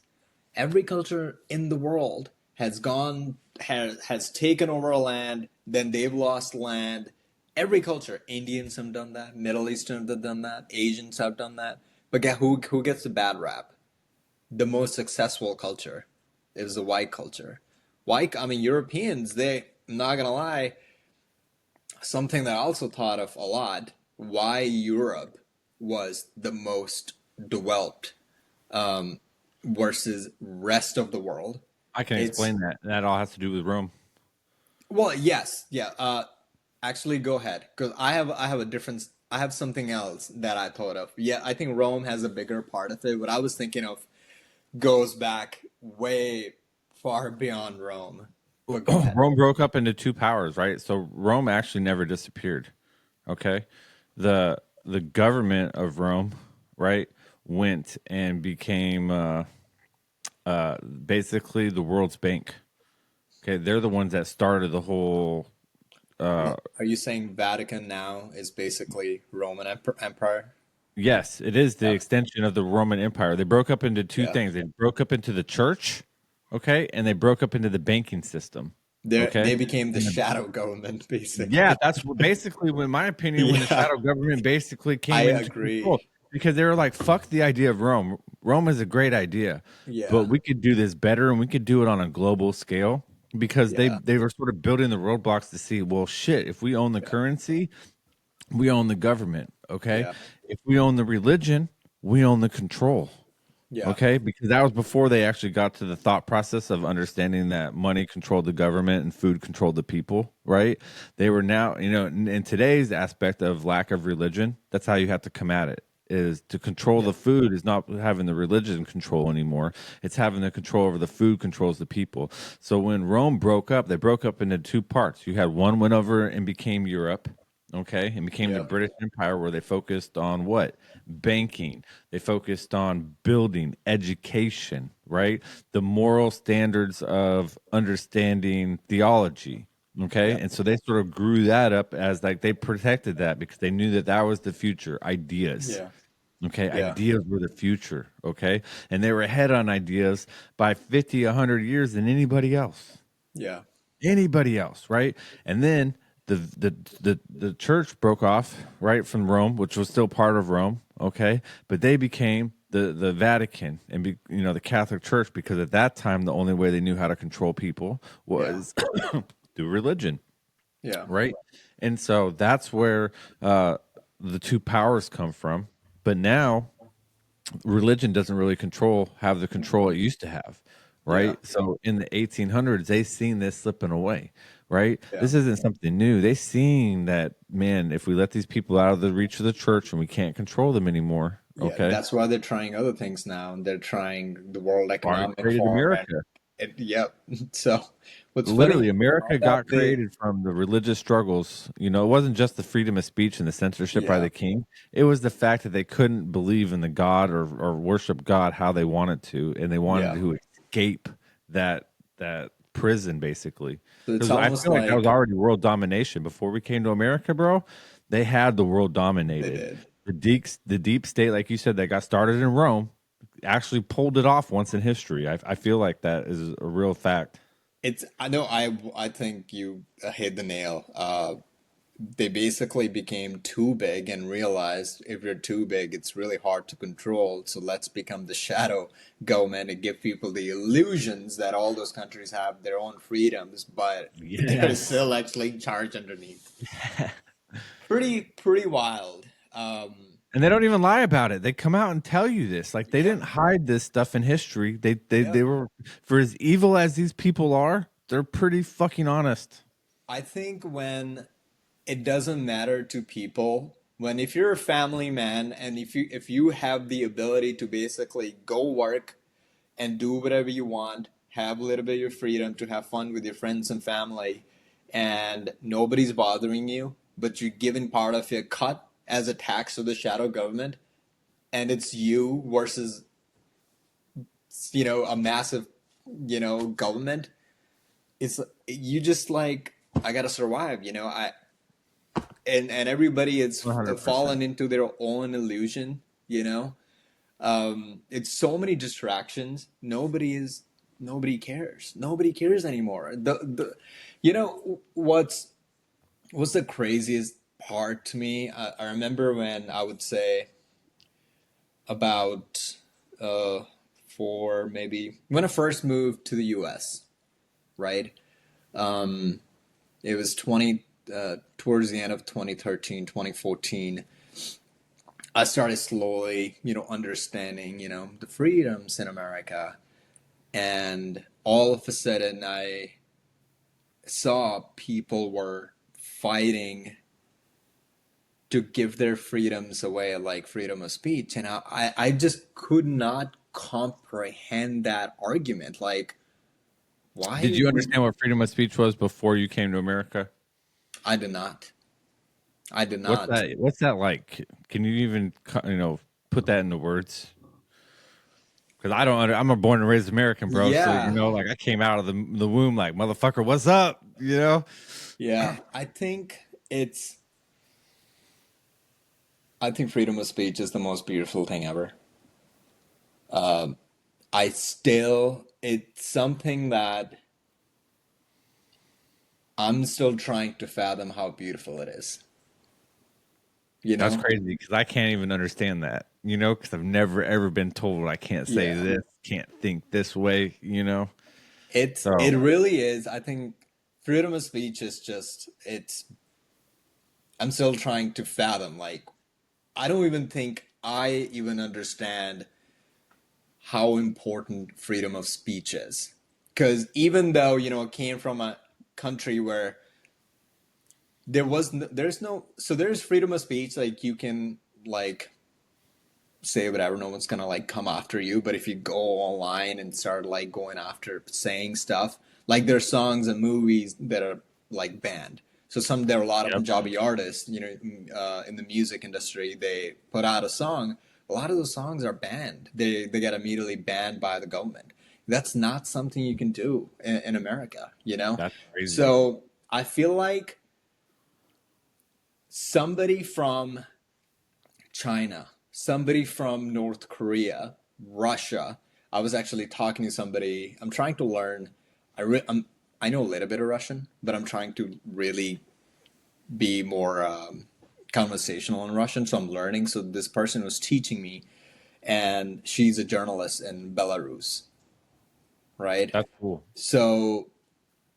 Every culture in the world has taken over a land, then they've lost land. Every culture, Indians have done that, Middle Eastern have done that, Asians have done that. But who gets the bad rap? The most successful culture is the white culture. Europeans, I'm not going to lie, something that I also thought of a lot, why Europe was the most developed versus rest of the world. I can explain that. That all has to do with Rome. Well, yes. Yeah. Actually, go ahead. Because I have something else that I thought of. Yeah, I think Rome has a bigger part of it. What I was thinking of goes back way far beyond Rome. Rome broke up into two powers, right? So Rome actually never disappeared. Okay, the government of Rome, right, went and became basically the world's bank. Okay, they're the ones that started the whole. Are you saying Vatican now is basically Roman Empire? Yes, it is the extension of the Roman Empire. They broke up into two things. They broke up into the church, okay, and they broke up into the banking system. They became the shadow government, basically. Yeah, that's basically, in my opinion, when the shadow government basically came into control. Because they were like, fuck the idea of Rome. Rome is a great idea, but we could do this better and we could do it on a global scale. Because they were sort of building the roadblocks to see, well, shit, if we own the currency, we own the government, okay? Yeah. If we own the religion, we own the control. Yeah. Okay, because that was before they actually got to the thought process of understanding that money controlled the government and food controlled the people, right? They were now, in today's aspect of lack of religion, that's how you have to come at it. Is to control Yeah. the food is not having the religion control anymore. It's having the control over the food controls the people. So when Rome broke up, they broke up into two parts. You had one went over and became Europe, okay, and became the Yeah. British Empire, where they focused on what? Banking. They focused on building, education, right? The moral standards of understanding theology. Okay. Yeah. And so they sort of grew that up as like they protected that because they knew that that was the future ideas. Yeah. Okay. Yeah. Ideas were the future. Okay. And they were ahead on ideas by 50, 100 years than anybody else. Yeah. Anybody else, right? And then the church broke off, right, from Rome, which was still part of Rome, okay? But they became the Vatican and the Catholic Church, because at that time the only way they knew how to control people Yeah. was through religion, Yeah. right? And so that's where the two powers come from. But now religion doesn't really have the control it used to have, Yeah. right? So in the 1800s, they seen this slipping away, right? Yeah. This isn't something new. They seen that, man, if we let these people out of the reach of the church and we can't control them anymore, Yeah. okay, That's why they're trying other things now. They're trying the World I Economic created Forum America. and yep. So what's funny Literally, America about that got created from the religious struggles. It wasn't just the freedom of speech and the censorship by yeah. the king. It was the fact that they couldn't believe in the God or worship God how they wanted to, and they wanted Yeah. to escape that prison, basically. So it's Because I almost feel like that was like already world domination before we came to America, bro. They had the world they dominated. did. The deep state, like you said, that got started in Rome, actually pulled it off once in history. I feel like that is a real fact. It's I know I think you hit the nail. They basically became too big and realized if you're too big, it's really hard to control. So let's become the shadow government and give people the illusions that all those countries have their own freedoms, but they're Yes. still actually in charge underneath. Pretty wild. And they don't even lie about it. They come out and tell you this. Like they Yeah, didn't hide this stuff in history. They they yeah. they were, for as evil as these people are, they're pretty fucking honest. I think when it doesn't matter to people, when if you're a family man and if you have the ability to basically go work and do whatever you want, have a little bit of your freedom to have fun with your friends and family, and nobody's bothering you, but you're given part of your cut as a tax to the shadow government, and it's you versus a massive government. It's you just like I gotta survive. And everybody is 100%. fallen into their own illusion. It's so many distractions. Nobody cares anymore. The what's the craziest part to me? I remember when I would say about for maybe when I first moved to the US, right? um it was 20 towards the end of 2013, 2014. I started slowly understanding the freedoms in America, and all of a sudden I saw people were fighting to give their freedoms away, like freedom of speech, and I just could not comprehend that argument. Like, Did why you would understand what freedom of speech was before you came to America? I did not. I did What's not. that? What's that like? Can you even put that into words? Because I don't. I'm a born and raised American, bro. So Yeah. like I came out of the womb like motherfucker. What's up? Yeah. I think freedom of speech is the most beautiful thing ever. It's something that I'm still trying to fathom how beautiful it is. You That's know? crazy because I can't even understand that, because I've never ever been told I can't say Yeah. this, can't think this way. It So really is. I think freedom of speech is just I'm still trying to fathom. Like, I don't even think I even understand how important freedom of speech is. Because even though, it came from a country where there's freedom of speech, like you can like say whatever, no one's gonna like come after you. But if you go online and start like going after saying stuff, like there's songs and movies that are like banned. So there are a lot of Yep. Punjabi artists, in the music industry, they put out a song. A lot of those songs are banned. They get immediately banned by the government. That's not something you can do in America, That's crazy. So I feel like somebody from China, somebody from North Korea, Russia. I was actually talking to somebody. I'm trying to learn. I know a little bit of Russian, but I'm trying to really be more conversational in Russian. So I'm learning. So this person was teaching me, and she's a journalist in Belarus, right? That's cool. So,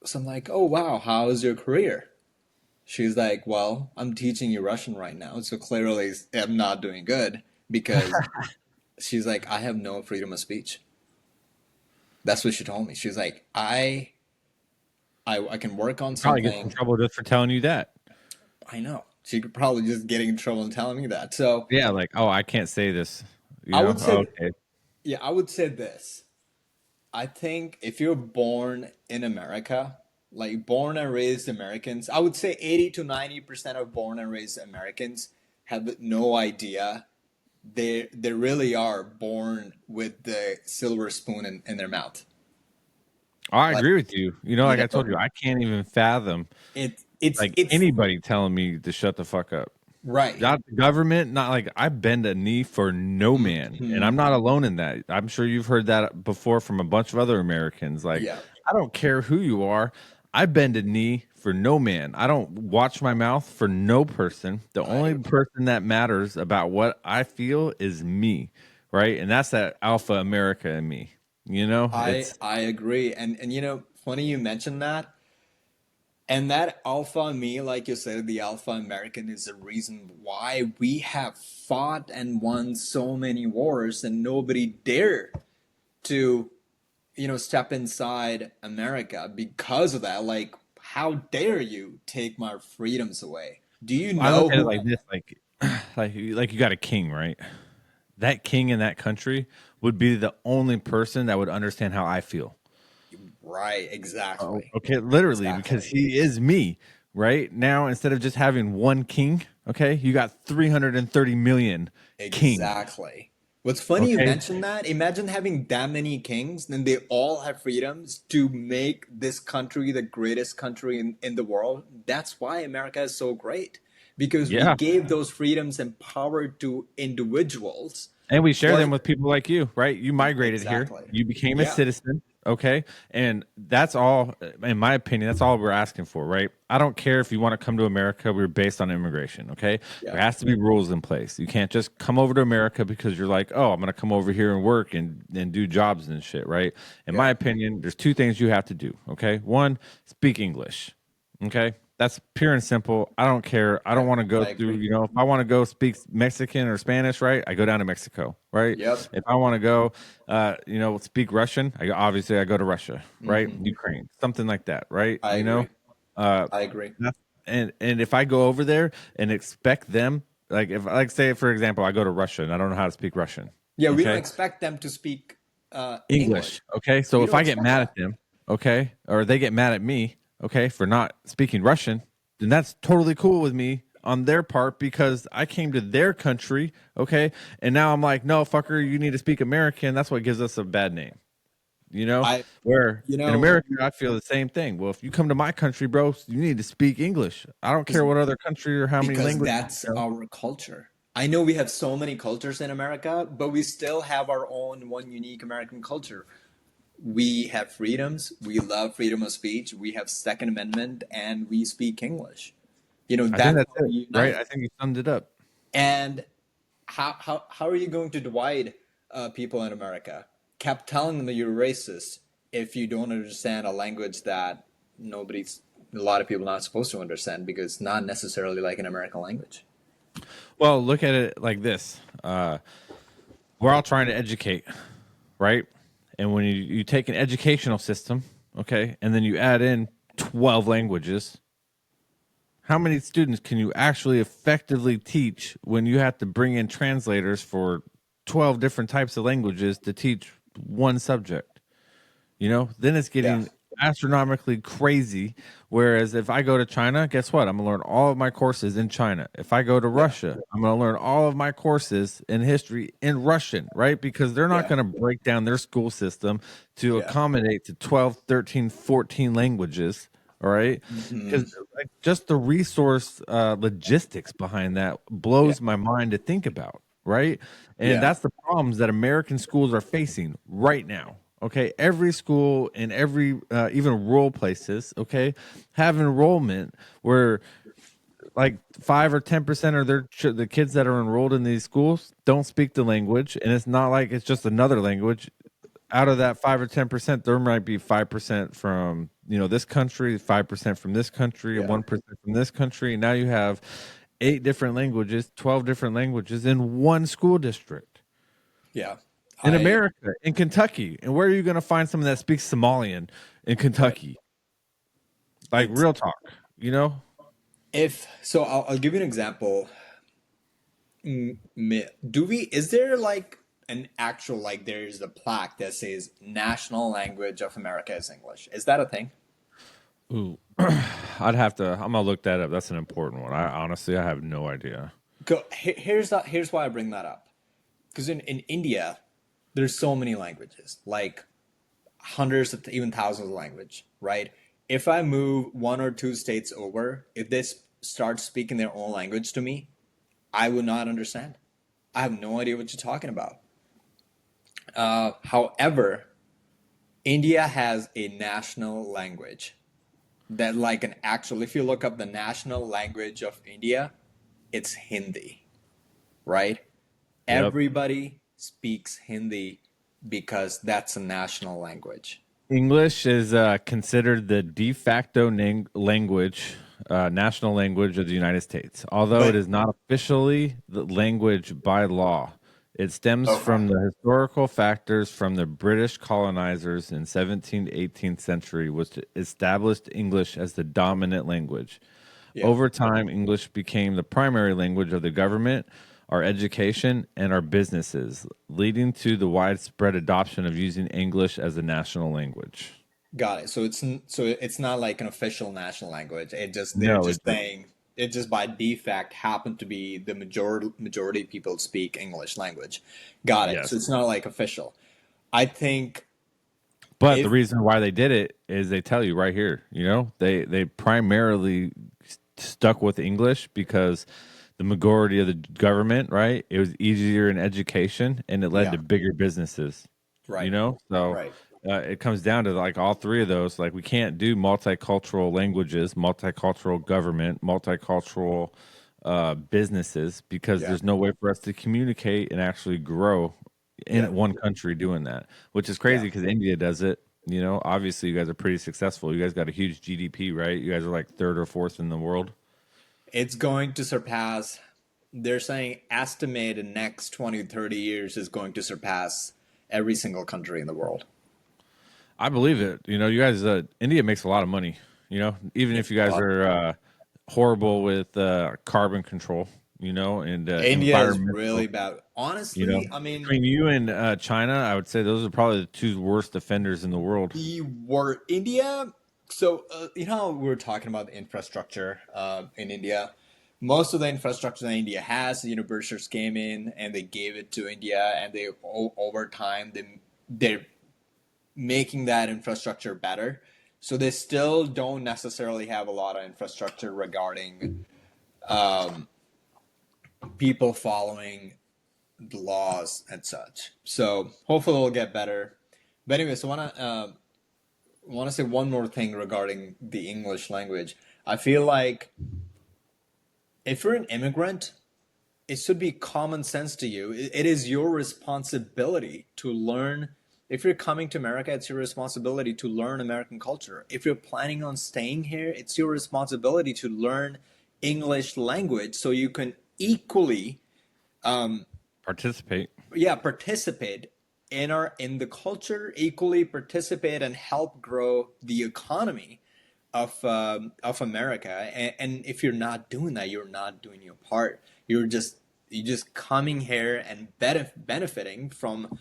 so I'm like, oh wow, how is your career? She's like, well, I'm teaching you Russian right now, so clearly I'm not doing good because she's like, I have no freedom of speech. That's what she told me. She's like, I can work on Probably get in something. trouble just for telling you that. I know. She could probably just getting in trouble and telling me that. So Yeah, like, oh, I can't say this. I would Oh, say, okay. yeah, I would say this. I think if you're born in America, like born and raised Americans, I would say 80 to 90% of born and raised Americans have no idea they really are born with the silver spoon in their mouth. Oh, I Like, agree with you. you Like I told know, you, I can't even fathom like it's anybody telling me to shut the fuck up. right. Not the government, not like I bend a knee for no man. And I'm Mhm. not alone in that. I'm sure you've heard that before from a bunch of other Americans. Like, Yeah, I don't care who you are. I bend a knee for no man. I don't watch my mouth for no person. The I only person that matters about what I feel is me. Right. And that's that alpha America in me. I It's I agree. And funny you mentioned that. And that alpha me, like you said, the alpha American is the reason why we have fought and won so many wars and nobody dare to, step inside America because of that. Like, how dare you take my freedoms away? Do you I look know at it who? like this, like you got a king, right? That king in that country would be the only person that would understand how I feel. Right, Oh, exactly. okay, literally, because Exactly. he is me. Right now, instead of just having one king, okay, you got 330 million kings. Exactly. What's funny you Okay, mentioned that. Imagine having that many kings, and they all have freedoms to make this country the greatest country in the world. That's why America is so great, because we yeah, gave those freedoms and power to individuals. and we share them But with people like you, right? You migrated here, exactly. you became a Yeah. citizen, okay? And that's all, in my opinion, that's all we're asking for, right? I don't care if you want to come to America, we're based on immigration, okay? Yeah. There has to be rules in place. You can't just come over to America because you're like, oh, I'm going to come over here and work and do jobs and shit, right? In my Yeah. opinion, there's two things you have to do, okay? One, speak English. Okay. That's pure and simple. I don't care. I don't I want to go I through, agree. if I want to go speak Mexican or Spanish, right? I go down to Mexico, right? Yep. If I want to go, speak Russian, obviously I go to Russia, right? Hmm. Ukraine, something like that, right? I agree. Uh, I agree. that's, and if I go over there and expect them, like if like say for example, I go to Russia and I don't know how to speak Russian, Yeah, we don't okay? expect them to speak English. English. Okay. So We if don't I get expect mad at that. them, okay, or they get mad at me, okay, for not speaking Russian, then that's totally cool with me on their part because I came to their country, okay, and now I'm like, no, fucker, you need to speak American. That's what gives us a bad name, you know? I, Where you in know, America, I feel the same thing. Well, if you come to my country, bro, you need to speak English. I don't care what other country or how many because languages. that's our culture. I know we have so many cultures in America, but we still have our own one unique American culture. We have freedoms, we love freedom of speech, we have Second Amendment, and we speak English. I think That's that's how we it, right? unite. I think you summed it up. And how are you going to divide people in America? Kept telling them that you're racist if you don't understand a language that nobody's a lot of people are not supposed to understand because it's not necessarily like an American language. Well, look at it like this. We're all trying to educate. right? And when you take an educational system, okay, and then you add in 12 languages, how many students can you actually effectively teach when you have to bring in translators for 12 different types of languages to teach one subject? Then it's Yeah. getting astronomically crazy. Whereas if I go to China, guess what? I'm going to learn all of my courses in China. If I go to Yeah. Russia, I'm going to learn all of my courses in history in Russian, right? Because they're not Yeah. going to break down their school system to Yeah. accommodate to 12, 13, 14 languages. All right. Hmm. Because just the resource logistics behind that Yeah. blows my mind to think about. Right. And Yeah. that's the problems that American schools are facing right now. Okay, every school in every even rural places, okay, have enrollment where like 5 or 10% of the kids that are enrolled in these schools don't speak the language, and it's not like it's just another language. Out of that 5 or 10%, there might be 5% from this country, 5% from this country, and Yeah. 1% from this country. Now you have 8 different languages, 12 different languages in one school district Yeah. in I America, in Kentucky. And where are you going to find someone that speaks Somalian in Right. Kentucky? Like It's real talk, you know? if so. I'll give you an example. Do we? Is there like an actual like there's a plaque that says national language of America is English? Is that a thing? Ooh, I'm gonna look that up. That's an important one. I honestly, I have no idea. Here's why I bring that up. Because in India, there's so many languages, like hundreds of even thousands of language, right? If I move one or two states over, if they start speaking their own language to me, I would not understand. I have no idea what you're talking about. However, India has a national language that, like an actual, if you look up the national language of India, it's Hindi, right? Yep. Everybody speaks Hindi because that's a national language. English is considered the de facto language, national language of the United States, although it But is not officially the language by law. It stems okay, from the historical factors from the British colonizers in 17th, 18th century, which established English as the dominant language. yeah, Over time, English became the primary language of the government, our education, and our businesses, leading to the widespread adoption of using English as a national language. got it. So it's not like an official national language. They're No, it, just saying it just by defact happened to be the majority of people speak English language. Got it. So yes. it's not like official. I think But the if reason why they did it is they tell you right here, they primarily stuck with English because the majority of the government, right? It was easier in education and it led yeah, to bigger businesses, right, So right, it comes down to like all three of those. Like we can't do multicultural languages, multicultural government, multicultural businesses because yeah, there's no way for us to communicate and actually grow yeah, in one country doing that, which is yeah. crazy because India does it. Obviously, you guys are pretty successful. You guys got a huge GDP, right? You guys are like third or fourth in the world. It's going to surpass. They're saying estimated next 20 to 30 years is going to surpass every single country in the world. I believe it. You guys, India makes a lot of money. Even Yeah, if you a guys lot. are horrible with carbon control, and India is environmental. really bad. Honestly, I mean, Between you and China, I would say those are probably the two worst offenders in the world. the word India. So, you know, how we were talking about the infrastructure in India. Most of the infrastructure that India has, the Britishers came in and they gave it to India, and over time they're making that infrastructure better. So they still don't necessarily have a lot of infrastructure regarding um, people following the laws and such. So hopefully it'll get better. But anyways, I wanna say one more thing regarding the English language. I feel like if you're an immigrant, it should be common sense to you. It is your responsibility to learn. If you're coming to America, it's your responsibility to learn American culture. If you're planning on staying here, it's your responsibility to learn English language so you can equally, um, Participate. yeah, participate. in the culture, equally participate and help grow the economy of America. And if you're not doing that, you're not doing your part. You're just coming here and benefiting from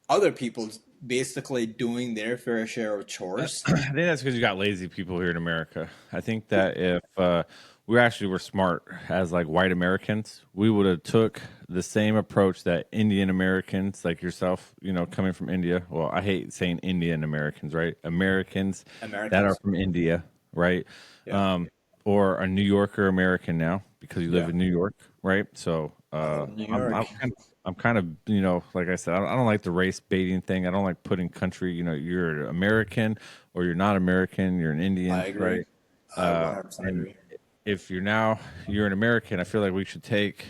other people's basically doing their fair share of chores. I think that's because you got lazy people here in America. I think that if we actually were smart as like white Americans, we would have took the same approach that Indian Americans like yourself, coming from India. Well, I hate saying Indian Americans, right? Americans that are Americans. from India, right? Yeah. Um, or a New Yorker American now because you live Yeah. in New York, right? So I love New I'm, York. I'm kind of, I'm kind of, like I said, I don't like the race baiting thing. I don't like putting country, you're American or you're not American, you're an I Indian, agree. right? I 100% And agree. if you're an American, I feel like we should take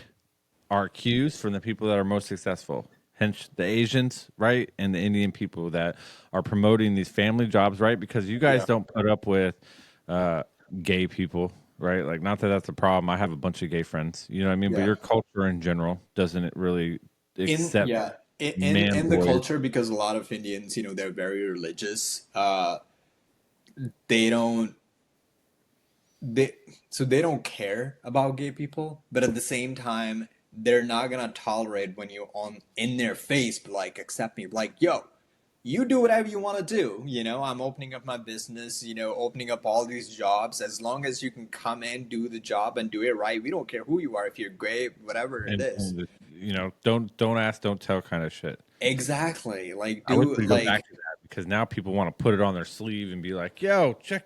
our cues from the people that are most successful. Hence the Asians, right? And the Indian people that are promoting these family jobs, right? Because you guys Yeah. don't put up with uh, gay people, right? Like, not that that's a problem. I have a bunch of gay friends, you know what I mean? But Yeah. your culture in general doesn't it really accept Yeah, man in the boys. culture, because a lot of Indians, they're very religious. They don't they so they don't care about gay people, but at the same time, they're not gonna tolerate when you on in their face, like, accept me, like, yo, you do whatever you want to do. I'm opening up my business, opening up all these jobs. As long as you can come in, do the job, and do it right, we don't care who you are, if you're gay, whatever it is. And don't ask, don't tell kind of shit. Exactly. Like, I wish do we go like back to that because now people want to put it on their sleeve and be like, "Yo, check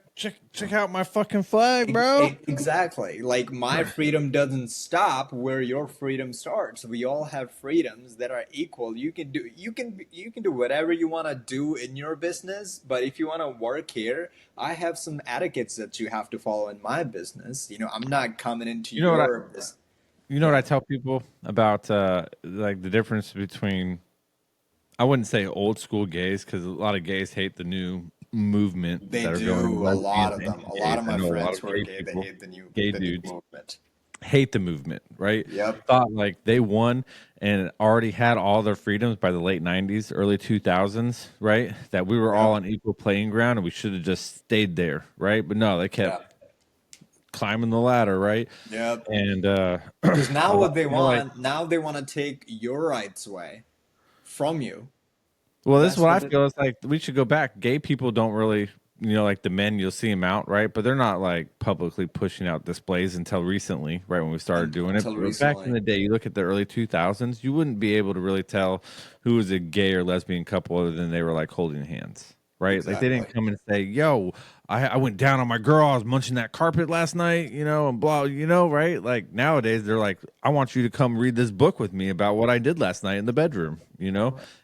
out my fucking flag, bro." exactly. Like, my freedom doesn't stop where your freedom starts. We all have freedoms that are equal. You can do whatever you want to do in your business, but if you want to work here, I have some etiquettes that you have to follow in my business. I'm not coming into You know what I your business. you know what Yeah, I tell people about like the difference between, I wouldn't say old school gays because a lot of gays hate the new movement they that are going, do. A lot lesbians, of them. A lot gays. of I my know a lot friends of who are gay gay, they people, hate gay the new dudes movement. hate the movement, right? Yep. Thought like they won and already had all their freedoms by the late 90s, early 2000s, right? That we were all Yep. on equal playing ground and we should have just stayed there, right? But no, they kept Yep. climbing the ladder, right? Yep. And Because now what they they're like, want, now they want to take your rights away from you. well, this is That's what what I they. feel. It's like we should go back. Gay people don't really, like the men, you'll see them out, right? But they're not like publicly pushing out displays until recently, right? When we started doing it. Until But back in recently. the day, you look at the early 2000s, you wouldn't be able to really tell who was a gay or lesbian couple other than they were like holding hands, right? Like they Exactly. didn't come and say, yo, I went down on my girl. I was munching that carpet last night, and blah, right? Like nowadays, they're like, I want you to come read this book with me about what I did last night in the bedroom.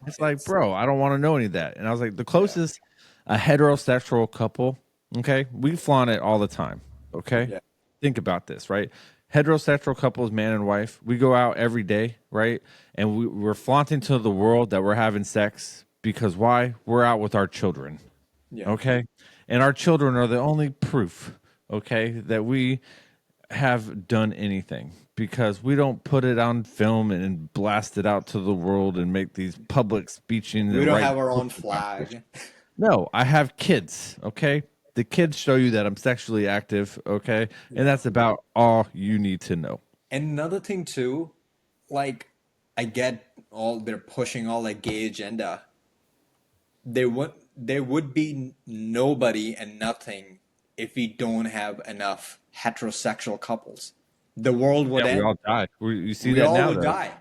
It's like, It's bro, I don't want to know any of that. And I was like, the yeah. closest a heterosexual couple, okay, we flaunt it all the time, okay? Yeah. Think about this, right? Heterosexual couples, man and wife, we go out every day, right? And we're flaunting to the world that we're having sex because why? We're out with our children, Yeah. okay? And our children are the only proof, okay, that we have done anything because we don't put it on film and blast it out to the world and make these public speechings We and don't write have our own books about this. flag. No, I have kids, okay? The kids show you that I'm sexually active, okay? And Yeah. that's about all you need to know. And another thing too, like, I get all they're pushing all that gay agenda. There would be nobody and nothing if we don't have enough heterosexual couples. The world would Yeah, we end. all die. You see We that all now, would though. die.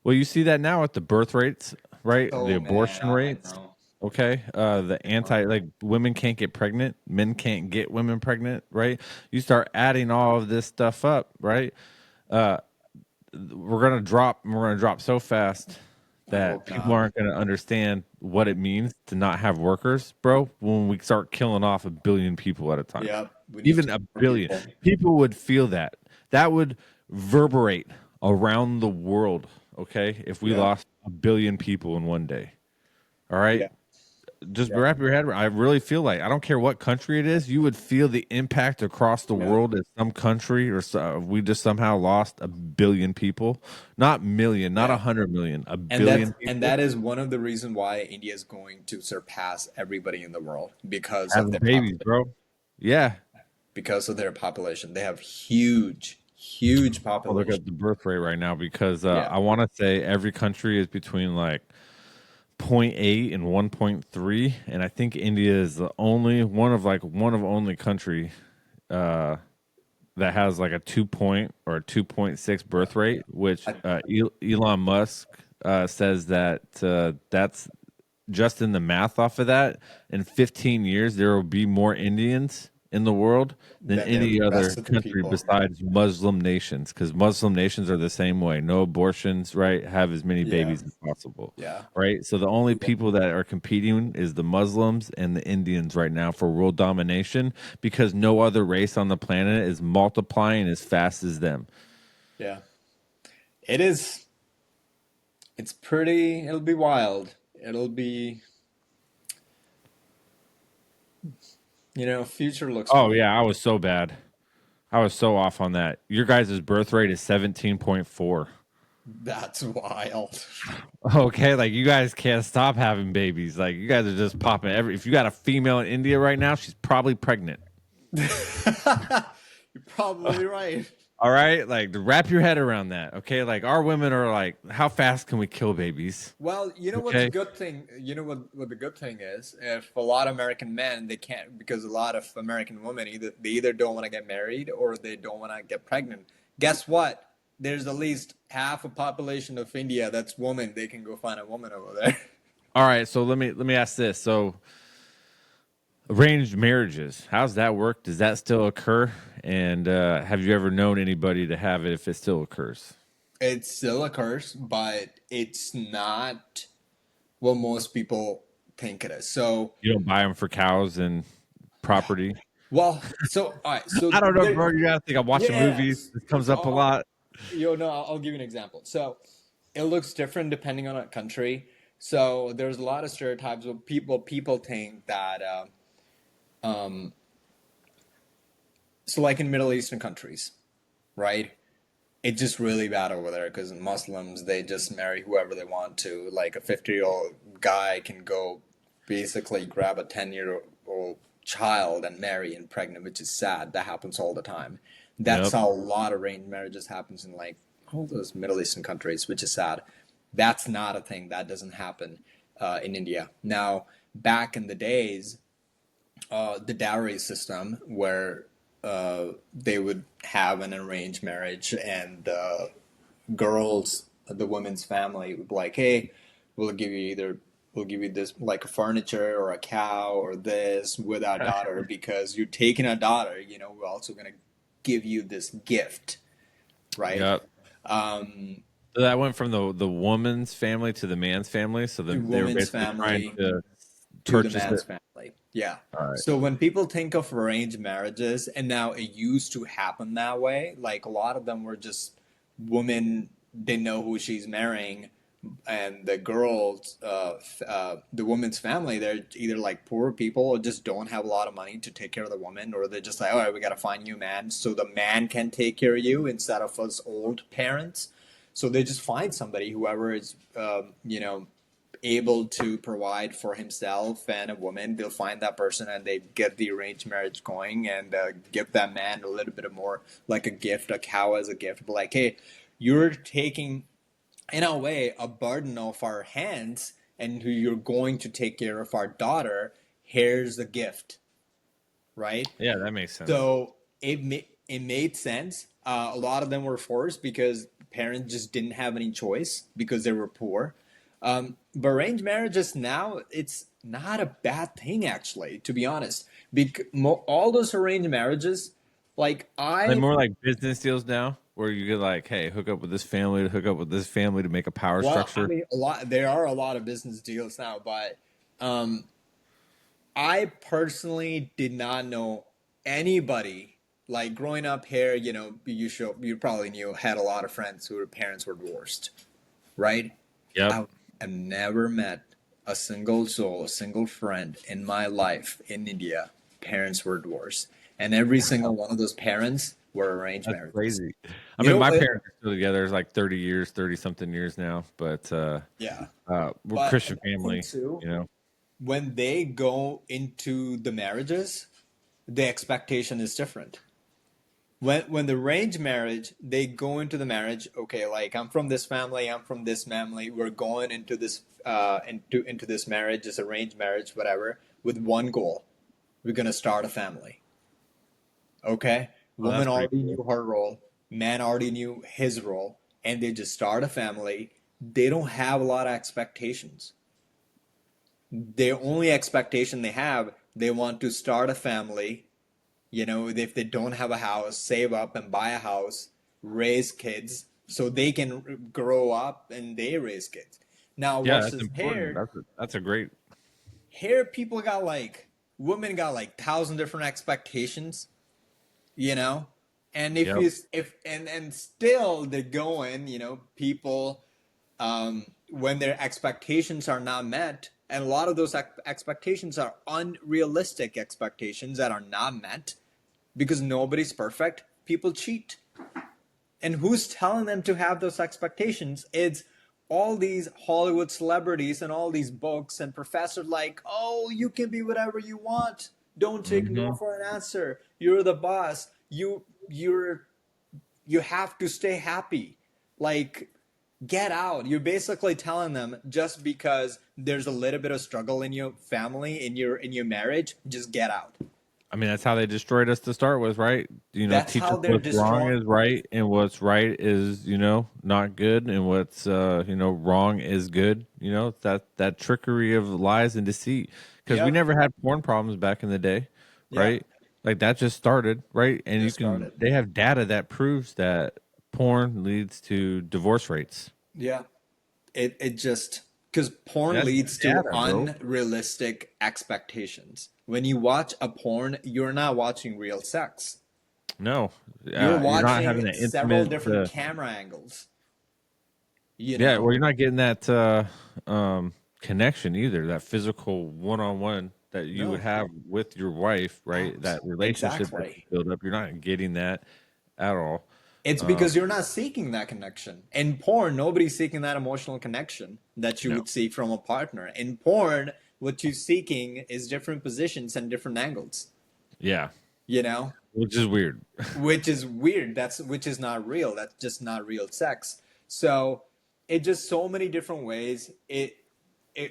Well, you see that now with the birth rates, right? The Oh man, abortion I rates, know. okay? The like women can't get pregnant, men can't get women pregnant, right? You start adding all of this stuff up, right? Uh, we're gonna drop so fast I that hope people not. aren't gonna understand what it means to not have workers, bro. When we start killing off 1 billion people at a time, Yeah, we need even to a more billion people. people would feel that. That would reverberate around the world. Okay, if we Yeah, lost 1 billion people in one day, all right. yeah, just Yeah. wrap your head around. I really feel like I don't care what country it is, you would feel the impact across the Yeah. world if some country or so, we just somehow lost 1 billion people, not million, not Yeah. 100 million, a And billion that people is one of the reasons why India is going to surpass everybody in the world because of having their babies, population. bro. Yeah. Because of their population, they have huge I'll look population. at the birth rate right now because Yeah. I want to say every country is between like zero point 0.8 and 1.3, and I think India is the only one of only country uh, that has like a 2 or a 2.6 birth rate, which I, Elon Musk says that that's just in the math off of that. In 15 years, there will be more Indians in the world than then the any other rest of the country people. besides Muslim nations, because Muslim nations are the same way. No abortions, right? Have as many Yeah. babies as possible, Yeah. right? So the only Yeah. people that are competing is the Muslims and the Indians right now for world domination, because no other race on the planet is multiplying as fast as them. Yeah. It is. It's pretty. It'll be wild. It'll be. Future looks Oh bright. yeah, I was so bad. I was so off on that. Your guys' birth rate is 17.4. That's wild. Okay, like you guys can't stop having babies. Like you guys are just popping every. If you got a female in India right now, she's probably pregnant. You're probably right. All right, like to wrap your head around that. Okay, like our women are like, how fast can we kill babies? Well, you know what's a Okay, good thing? You know what the good thing is? If a lot of American men they can't because a lot of American women either don't want to get married or they don't want to get pregnant. Guess what? There's at least half a population of India that's woman. They can go find a woman over there. all right. So let me ask this. So arranged marriages, how's that work? Does that still occur? And have you ever known anybody to have it if it still occurs? It still occurs, but it's not what most people think it is. So, You don't buy them for cows and property. all right, so I don't know, there, bro. You gotta think I'm watching movies. yes. This comes So, up a lot. no, I'll give you an example. So, it looks different depending on a country. So, there's a lot of stereotypes of people think that, um, so like in Middle Eastern countries, right? It's just really bad over there because Muslims they just marry whoever they want to. Like a 50-year-old guy can go basically grab a 10-year-old child and marry and pregnant, which is sad. That happens all the time. That's Yep. how a lot of arranged marriages happens in like all those Middle Eastern countries, which is sad. That's not a thing that doesn't happen in India. Now, back in the days, the dowry system where they would have an arranged marriage and the girls, the woman's family would be like, hey, we'll give you this like a furniture or a cow or this with our daughter because you're taking a daughter, we're also going to give you this gift, right? Yep. Um, So that went from the woman's family to the man's family. So the they were woman's basically trying family to to the purchase it. man's family. Yeah. All right. So when people think of arranged marriages, and now it used to happen that way, like a lot of them were just women didn't know who she's marrying, and the girls, the woman's family, they're either like poor people or just don't have a lot of money to take care of the woman, or they're just like, all right, we got to find you a man so the man can take care of you instead of us old parents. So they just find somebody, whoever is, able to provide for himself and a woman. They'll find that person and they get the arranged marriage going and give that man a little bit of more like a gift, a cow as a gift. But like, hey, you're taking, in a way, a burden off our hands and who you're going to take care of our daughter. Here's the gift, right? Yeah, that makes sense. So it made sense. A lot of them were forced because parents just didn't have any choice because they were poor. But arranged marriages now, it's not a bad thing, actually, to be honest. All those arranged marriages, like Like more like business deals now, where you get like, hey, hook up with this family to hook up with this family to make a power well, I structure. mean, there are a lot of business deals now, but um, I personally did not know anybody like growing up here. You probably knew had a lot of friends whose parents were divorced, right? Yep. I have never met a single soul, a single friend in my life in India, parents were divorced. And every single one of those parents were arranged That's marriages. crazy. I You mean, know, my parents are still together. It's like 30 years, 30 something years now, but yeah. we're But Christian another thing family, too, you know. when they go into the marriages, the expectation is different. When the arranged marriage, they go into the marriage, okay, like I'm from this family, I'm from this family, we're going into this into this marriage, this arranged marriage, whatever, with one goal. We're gonna start a family. Okay? Oh, Woman that's pretty already cool. knew her role, man already knew his role, and they just start a family. They don't have a lot of expectations. The only expectation they have, they want to start a family. You know, if they don't have a house, save up and buy a house, raise kids so they can grow up and they raise kids. Now Yeah, that's versus important. here, That's a great. here people got like women got like thousand different expectations, you know, and if Yep. you if and still they're going, you know, people when their expectations are not met, and a lot of those expectations are unrealistic expectations that are not met because nobody's perfect. People cheat. And who's telling them to have those expectations? It's all these Hollywood celebrities and all these books and professors like, oh, you can be whatever you want. Don't take no Hmm. for an answer. You're the boss. You have to stay happy. Like, get out. You're basically telling them just because there's a little bit of struggle in your family, in your marriage, just get out. I mean, that's how they destroyed us to start with, right? You know, That's teach how us they're what's wrong destroying. is right and what's right is, you know, not good, and what's wrong is good. You know, that trickery of lies and deceit. Because we Yep. never had porn problems back in the day, Yeah. right? Like that just started, right? And Just started. they have data that proves that porn leads to divorce rates. Yeah. It just because And porn that's leads to data, bro. unrealistic expectations. When you watch a porn, you're not watching real sex. No, You're you're not having watching that several intimate. different camera angles, you Yeah, know? well, you're not getting that connection either, that physical one-on-one that you would No. have with your wife, right? That relationship that you Exactly. build up, you're not getting that at all. It's because you're not seeking that connection. In porn, nobody's seeking that emotional connection that you No. would seek from a partner. In porn, what you're seeking is different positions and different angles, Yeah, you know? which is weird. Which is weird. That's which is not real. That's just not real sex. So it just so many different ways. It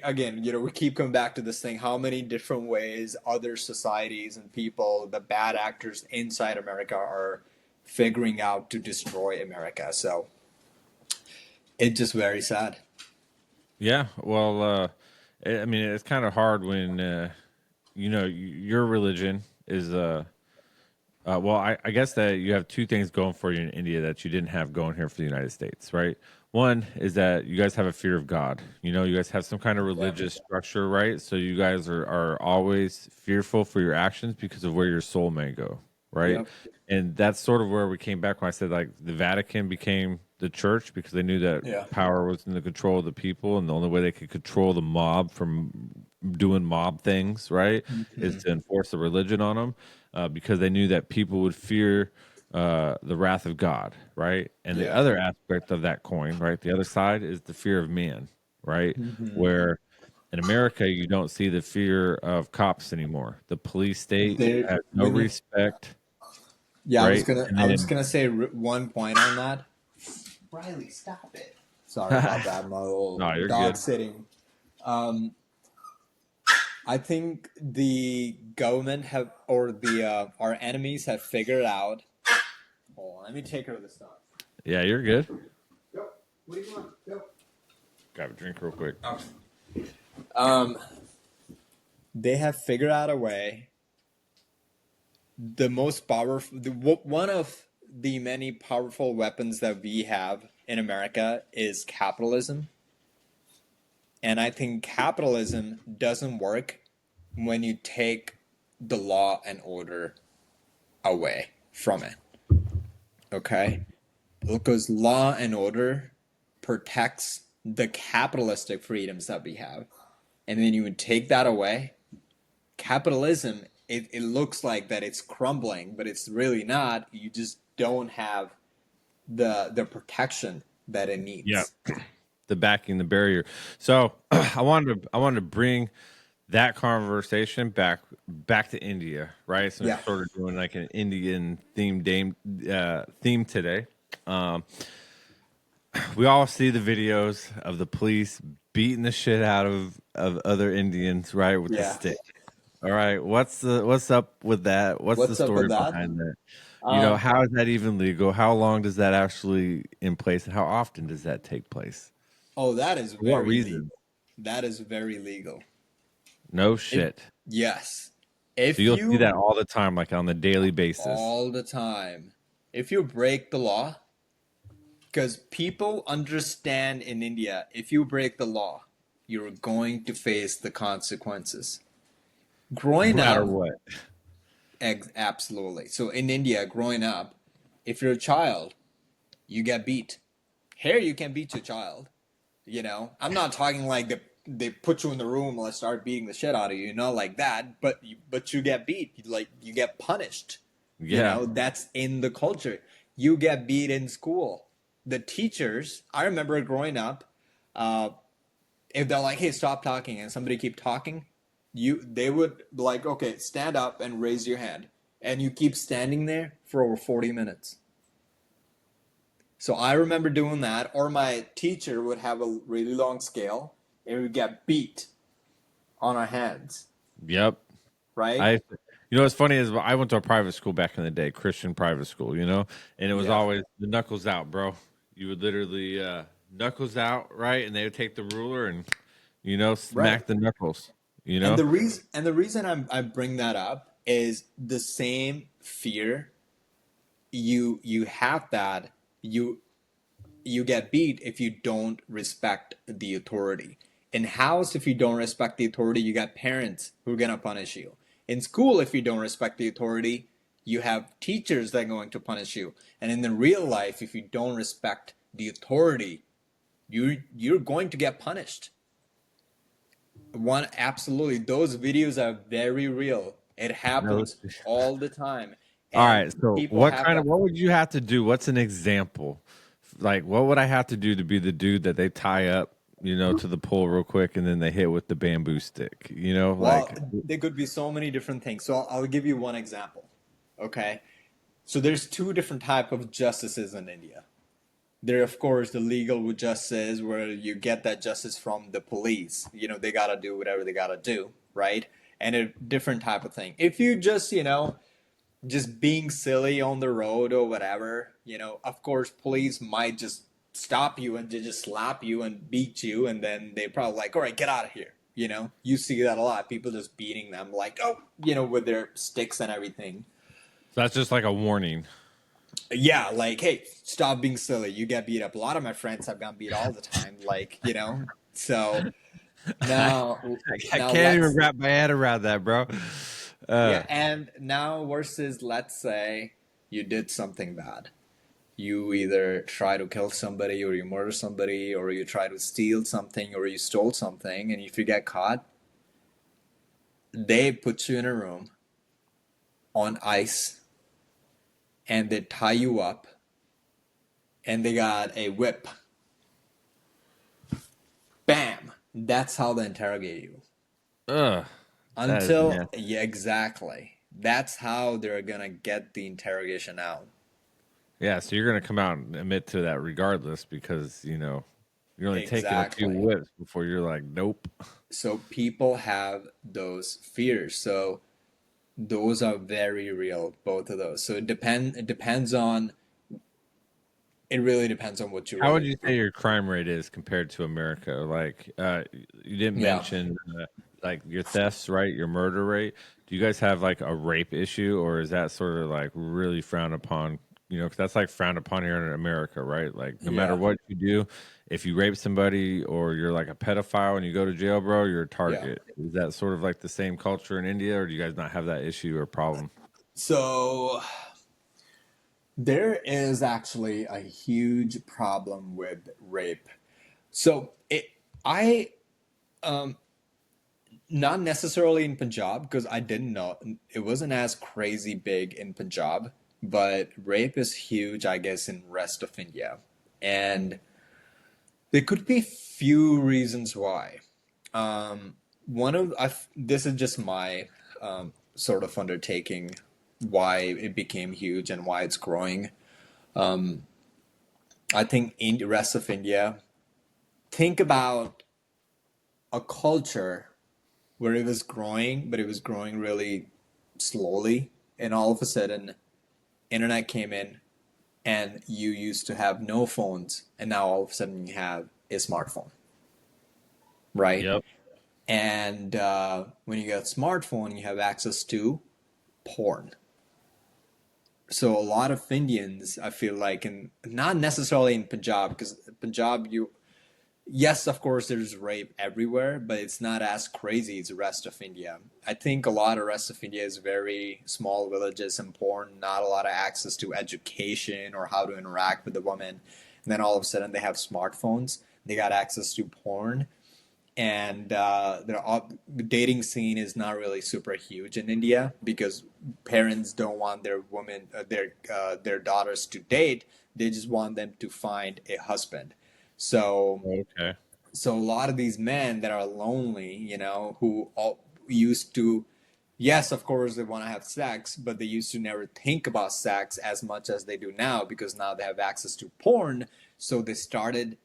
again, you know, we keep coming back to this thing. How many different ways other societies and people, the bad actors inside America, are figuring out to destroy America. So it's just very sad. Yeah, well, I mean, it's kind of hard when your religion is well, I guess that you have two things going for you in India that you didn't have going here for the United States, right? One is that you guys have a fear of God. You know, you guys have some kind of Yeah. religious structure, right? So you guys are always fearful for your actions because of where your soul may go, right? Yep. And that's sort of where we came back when I said like the Vatican became the church because they knew that Yeah. power was in the control of the people, and the only way they could control the mob from doing mob things, right, is Hmm. to enforce the religion on them, because they knew that people would fear the wrath of God, right? And the Yeah. other aspect of that coin, right, the other side is the fear of man, right, Hmm. where in America you don't see the fear of cops anymore. The police state There, has no when you, respect, yeah, right? And I was then gonna say one point on that. Riley, stop it. Sorry about that. My little no, you're dog good. sitting. Um, I think the government have, or the our enemies have figured out. Hold on, let me take care of this dog. Yeah, you're good. Go. What do you want? Go. Grab a drink real quick. Oh. Um, they have figured out a way. The most powerful, one of the many powerful weapons that we have in America is capitalism. And I think capitalism doesn't work when you take the law and order away from it. Okay? Because law and order protects the capitalistic freedoms that we have. and then you take that away, capitalism, it looks like that it's crumbling, but it's really not. You just don't have the protection that it Yeah. needs. The backing, the barrier. So I wanted to bring that conversation back to India, right? So Yeah. we're sort of doing like an Indian theme today. Um, we all see the videos of the police beating the shit out of other Indians, right, with the Yeah. stick. All right, what's up with that? What's the What's up with story that? behind that? Um, How is that even legal? How long does that actually in place, and how often does that take place? oh, that is For what very reason? legal. That is very legal. No If, shit. yes. So If you'll see you that all the time, like on the daily basis. all the time, if you break the law, because people understand in India, if you break the law, you're going to face the consequences. No Growing matter up, what. absolutely. So in India, growing up, if you're a child, you get beat. Here, you can beat your child. I'm not talking like they put you in the room and start beating the shit out of you, not like that. But you get beat, like you get punished. Yeah. That's in the culture. You get beat in school. The teachers, I remember growing up, uh, if they're like, "Hey, stop talking," and somebody keep talking, they would be like, "Okay, stand up and raise your hand," and you keep standing there for over 40 minutes. So I remember doing that, or my teacher would have a really long scale and we would get beat on our hands, Yep. right? I, what's funny is I went to a private school back in the day, Christian private school, and it was Yeah, always the knuckles out, bro. You would literally knuckles out, right? And they would take the ruler and, right. smack the knuckles, you And know? the reason I bring that up is the same fear you have that you you get beat if you don't respect the authority. In house, if you don't respect the authority, you got parents who are gonna punish you. In school, if you don't respect the authority, you have teachers that are going to punish you. And in the real life, if you don't respect the authority, you're going to get punished. One absolutely, those videos are very real. It No. happens all the time, All and right. So people have that. what would you have to do? What's an example? Like, what would I have to do to be the dude that they tie up, to the pole real quick and then they hit with the bamboo stick? Well, there could be so many different things. So I'll give you one example. Okay. So there's two different type of justices in India. There, of course, the legal justice where you get that justice from the police. They gotta do whatever they gotta do, right? And a different type of thing. If you just being silly on the road or whatever, of course, police might just stop you and just slap you and beat you, and then they probably like, all right, get out of here. You see that a lot. People just beating them, like, oh, with their sticks and everything. So that's just like a warning. Yeah, like, hey, stop being silly. You get beat up. A lot of my friends have gotten beat all the time, like, So I, now, I now can't even let's wrap my head around that, bro. Uh, yeah, and now versus let's say you did something bad. You either try to kill somebody or you murder somebody or you try to steal something or you stole something, and if you get caught, they put you in a room on ice and they tie you up and they got a whip. Bam! That's how they interrogate you. ugh, that is Until, nasty. yeah, exactly. That's how they're gonna get the interrogation out. Yeah, so you're gonna come out and admit to that regardless because you're only taking a few Exactly. whips before you're like, nope. So people have those fears. So those are very real, both of those. So it really depends on what you How would really you say your crime rate is compared to America? Like, you didn't yeah. mention like your thefts, right? Your murder rate. Do you guys have like a rape issue, or is that sort of like really frowned upon? Because that's like frowned upon here in America, right? Like, no matter Yeah. what you do, if you rape somebody or you're like a pedophile and you go to jail, bro, you're a Yeah. target. Is that sort of like the same culture in India, or do you guys not have that issue or problem? So there is actually a huge problem with rape. So I um Not necessarily in Punjab because I didn't know it wasn't as crazy big in Punjab, but rape is huge, I guess, in rest of India. And there could be few reasons why. One of this is just my sort of undertaking why it became huge and why it's growing. I think in the rest of India, think about a culture where it was growing, but it was growing really slowly, and all of a sudden, internet came in, and you used to have no phones, and now all of a sudden you have a smartphone, right? Yep. And when you get a smartphone, you have access to porn. So a lot of Indians, I feel like, and not necessarily in Punjab, because Punjab, you yes, of course, there's rape everywhere, but it's not as crazy as the rest of India. I think a lot of rest of India is very small villages and poor, not a lot of access to education or how to interact with the woman. And then all of a sudden they have smartphones, they got access to porn, and the dating scene is not really super huge in India because parents don't want their women, their daughters to date. They just want them to find a husband. So Okay. so a lot of these men that are lonely, who all used to, yes, of course, they want to have sex, but they used to never think about sex as much as they do now because now they have access to porn. So they started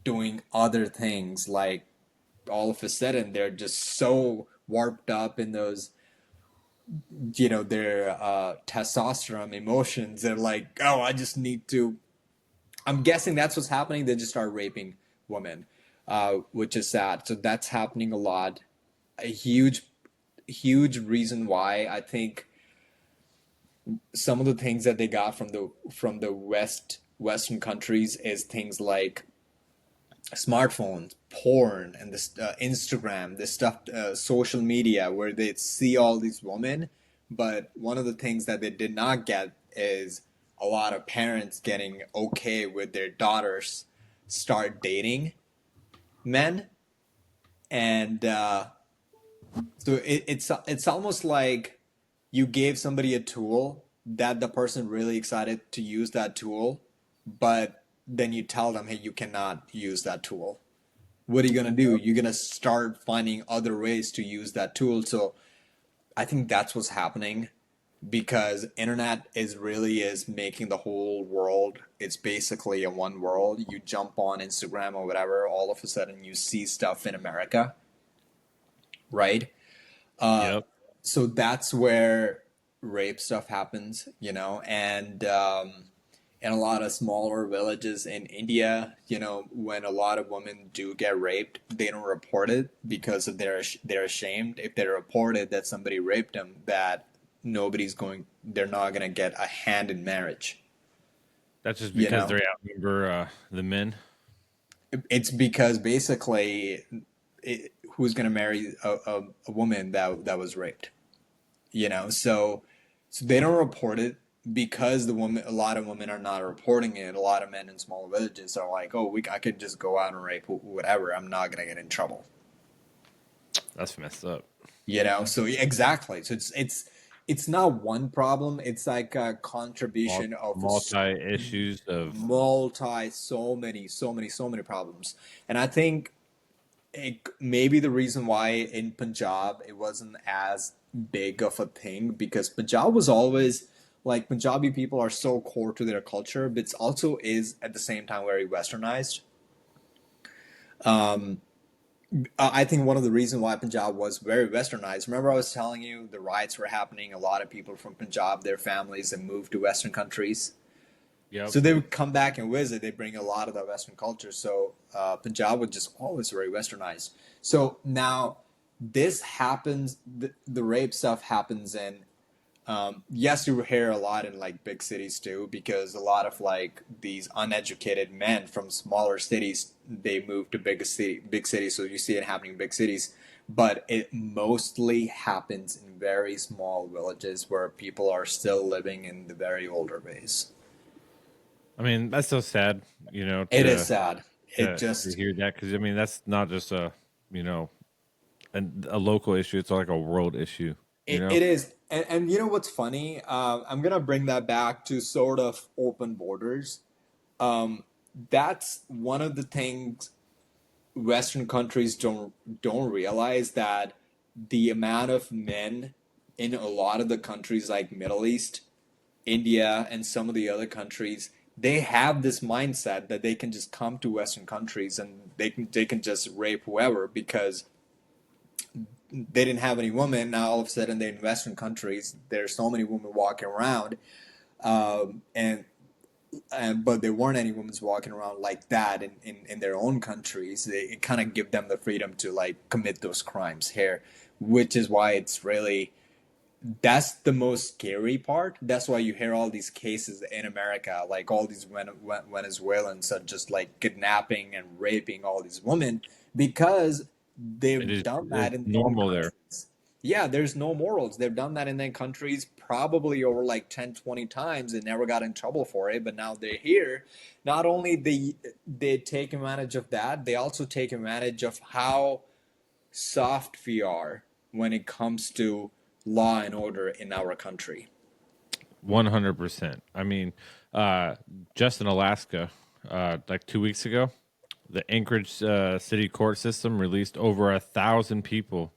doing other things like all of a sudden they're just so warped up in those, their testosterone emotions. They're like, oh, I just need to. I'm guessing that's what's happening. They just start raping women, which is sad. So that's happening a lot. A huge reason why I think some of the things that they got from the Western countries is things like smartphones, porn, and this Instagram, this stuff, social media, where they see all these women. But one of the things that they did not get is a lot of parents getting okay with their daughters start dating men, and so it's almost like you gave somebody a tool that the person really excited to use that tool, but then you tell them, hey, you cannot use that tool. What are you gonna do? You're gonna start finding other ways to use that tool. So I think that's what's happening because internet is making the whole world. It's basically a one world. You jump on Instagram or whatever, all of a sudden you see stuff in America, right? Uh, Yep. so that's where rape stuff happens, and in a lot of smaller villages in India, when a lot of women do get raped, they don't report it because of they're ashamed. If they report it that somebody raped them, that they're not gonna get a hand in marriage. That's just You because know, they outnumber the men. it's because basically, who's gonna marry a woman that was raped? So they don't report it because a lot of women are not reporting it. A lot of men in small villages are like, oh, I could just go out and rape whatever. I'm not gonna get in trouble. That's messed up. So exactly. So it's not one problem. It's like a contribution of Multi issues of so many problems. And I think maybe the reason why in Punjab it wasn't as big of a thing because Punjab was always like Punjabi people are so core to their culture, but it also is at the same time very westernized. Um, I think one of the reasons why Punjab was very westernized. Remember, I was telling you the riots were happening. A lot of people from Punjab, their families, and moved to Western countries. yep. So they would come back and visit. They bring a lot of the Western culture. So Punjab was just always very westernized. So now this happens. The rape stuff happens in. Yes, you hear a lot in like big cities too, because a lot of like these uneducated men from smaller cities they move to big cities. So you see it happening in big cities, but it mostly happens in very small villages where people are still living in the very older ways. I mean, that's so sad, It is sad. It to just hear that because I mean, that's not just a you know a local issue. It's like a world issue, you know? It is. And you know what's funny? I'm gonna bring that back to sort of open borders. Um, that's one of the things Western countries don't realize, that the amount of men in a lot of the countries like Middle East, India, and some of the other countries, they have this mindset that they can just come to Western countries and they can just rape whoever because they didn't have any women. Now all of a sudden they're in Western countries. There's so many women walking around, and but there weren't any women walking around like that in their own countries. It kind of give them the freedom to like commit those crimes here, which is why it's really, that's the most scary part. That's why you hear all these cases in America, like all these Venezuelans are just like kidnapping and raping all these women because It they've is done that it's in their own normal there. countries. Yeah, there's no morals. They've done that in their countries probably over like 10, 20 times and never got in trouble for it. But now they're here. Not only they take advantage of that, they also take advantage of how soft we are when it comes to law and order in our country. 100%. I mean, just in Alaska, like 2 weeks ago, the Anchorage city court system released over 1,000 people,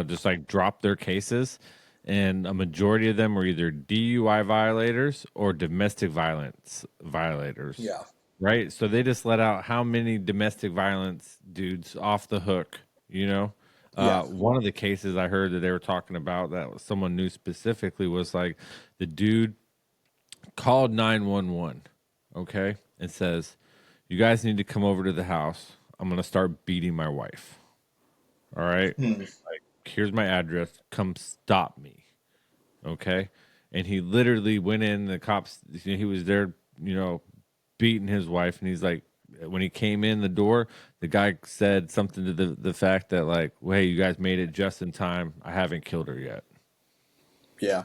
just like dropped their cases, and a majority of them were either DUI violators or domestic violence violators. Yeah. Right? So they just let out how many domestic violence dudes off the hook, you know? Yeah. One of the cases I heard that they were talking about that someone knew specifically was like the dude called 911, okay, and says, "You guys need to come over to the house. I'm going to start beating my wife. All right? Hmm. Like, here's my address. Come stop me." Okay? And he literally went in, the cops, he was there, beating his wife, and he's like, when he came in the door, the guy said something to the fact that like, well, "Hey, you guys made it just in time. I haven't killed her yet." Yeah.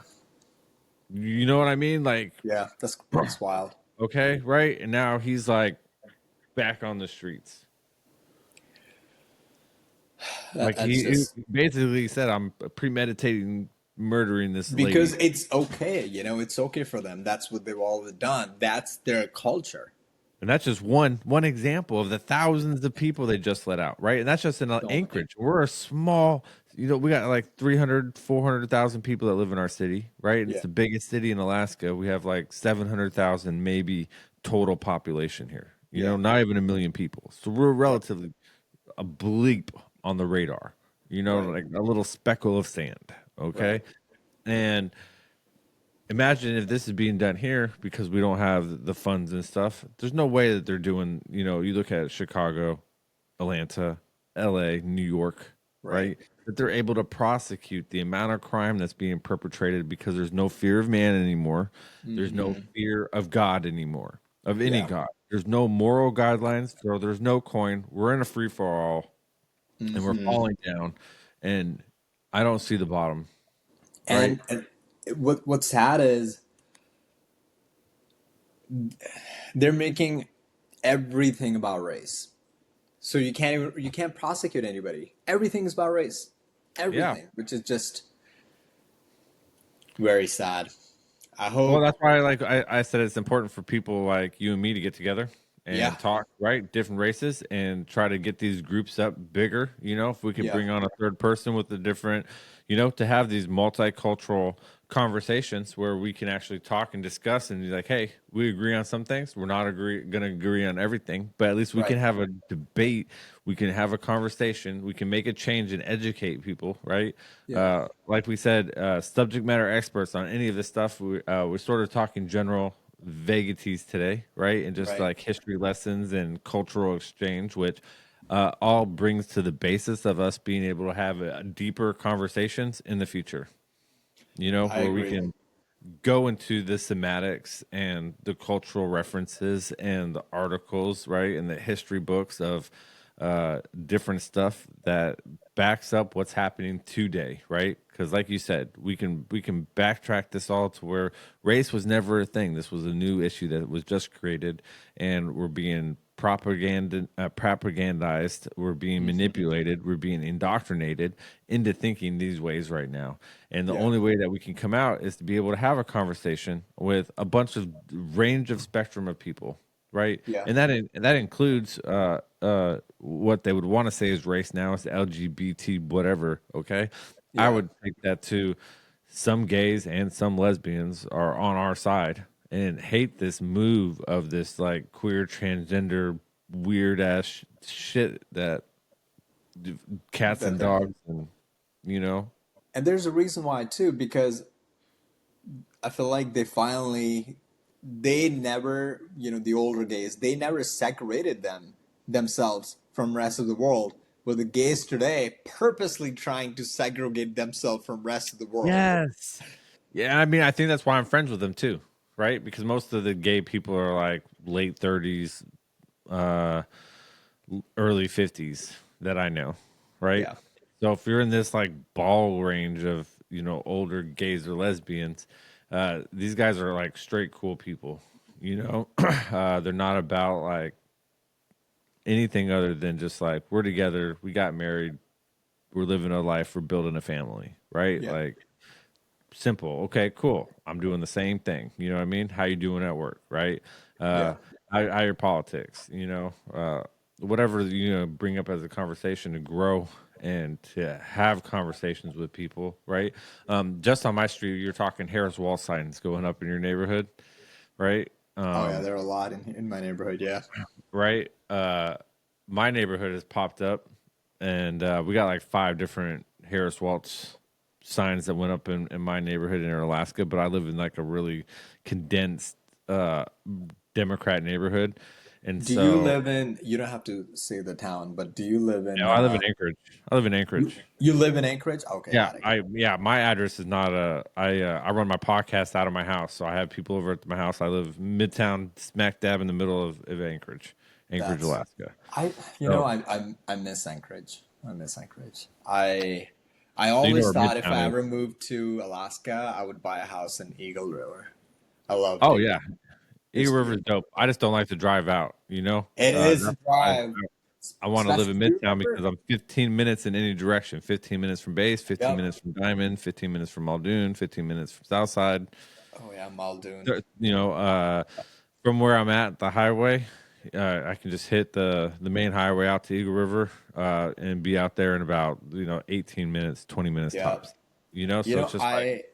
You know what I mean? Like, Yeah. That's wild. okay, right? And now he's like back on the streets. Like That's he just basically said, "I'm premeditating murdering this because lady." it's okay. It's okay for them. That's what they've always done. That's their culture. And that's just one example of the thousands of people they just let out, right? And that's just in So many. Anchorage. We're a small, we got like 300, 400,000 people that live in our city, right? And it's Yeah. the biggest city in Alaska. We have like 700,000 maybe total population here. Yeah. Not even a million people. So we're Right. relatively a bleep on the radar, Right. like a little speckle of sand, Right. okay? And imagine if this is being done here because we don't have the funds and stuff. There's no way that they're doing, you look at Chicago, Atlanta, LA, New York, Right. right? That they're able to prosecute the amount of crime that's being perpetrated because there's no fear of man anymore. There's no Hmm. fear of God anymore, of any Yeah. God. There's no moral guidelines, so there's no coin. We're in a free for all and we're Hmm. falling down. And I don't see the bottom, right? And what's sad is they're making everything about race. So you can't prosecute anybody. Everything is about race. Yeah. Everything, which is just very sad. I Well, hope. that's why, like I said, it's important for people like you and me to get together Yeah. and talk, right? Different races and try to get these groups up bigger. If we could Yeah. bring on a third person with a different, to have these multicultural conversations where we can actually talk and discuss and be like, hey, we agree on some things. We're not going to agree on everything, but at least we can Right. have a debate. We can have a conversation. We can make a change and educate people, right? Yeah. Like we said, subject matter experts on any of this stuff. We're sort of talking general vaguities today, right? And just Right. like history lessons and cultural exchange, which all brings to the basis of us being able to have deeper conversations in the future, I where we agree. can go into the semantics and the cultural references and the articles, right, and the history books of different stuff that backs up what's happening today, right? Because, like you said, we can backtrack this all to where race was never a thing. This was a new issue that was just created, and we're being propagandized. We're being manipulated. We're being indoctrinated into thinking these ways right now. And the Yeah. only way that we can come out is to be able to have a conversation with a bunch of range of spectrum of people, right? Yeah. And that includes what they would want to say is race now is LGBT whatever. Okay, I Yeah. would take that to some gays and some lesbians are on our side and hate this move of this like queer transgender weird ass shit that cats That and they're dogs and you know. And there's a reason why too, because I feel like they never, the older gays, they never separated themselves from rest of the world. But the gays today purposely trying to segregate themselves from rest of the world. Yes. Yeah, I mean, I think that's why I'm friends with them too, right? Because most of the gay people are like late 30s, uh, early 50s that I know, right? Yeah. So if you're in this like ball range of, older gays or lesbians, these guys are like straight cool people, they're not about like anything other than just like we're together, we got married, we're living a life, we're building a family, right? Yeah. Like simple. Okay, cool. I'm doing the same thing. You know what I mean? How you doing at work, right? Yeah. How your politics, whatever bring up as a conversation to grow and to have conversations with people, right? Just on my street, you're talking Harris Wall signs going up in your neighborhood, right? Oh yeah, there are a lot in my neighborhood. Yeah. Right. My neighborhood has popped up, and we got like 5 different Harris Waltz signs that went up in my neighborhood in Alaska. But I live in like a really condensed Democrat neighborhood, and Do you so live in, you don't have to say the town, but do you live in, I live in Anchorage. I live in you, Anchorage. you live in Anchorage? Okay, Yeah, got it. my address is not a. I run my podcast out of my house, so I have people over at my house. I live midtown, smack dab in the middle of Anchorage, That's, Alaska. I, So, I miss Anchorage. I miss Anchorage. I so you know always where thought if I Midtown is. ever moved to Alaska, I would buy a house in Eagle River. I loved Oh Eagle. yeah, It's Eagle River is beautiful. dope. I just don't like to drive out. It is a That's why drive, I want to live especially. in Do you Midtown because remember? I'm 15 minutes in any direction. 15 minutes from Base, 15 Yep. minutes from Diamond, 15 minutes from Muldoon, 15 minutes from Southside. Oh yeah, Muldoon. There- You know, from where I'm at, the highway, I can just hit the main highway out to Eagle River and be out there in about 18 minutes, 20 minutes Yeah. tops. So it's just like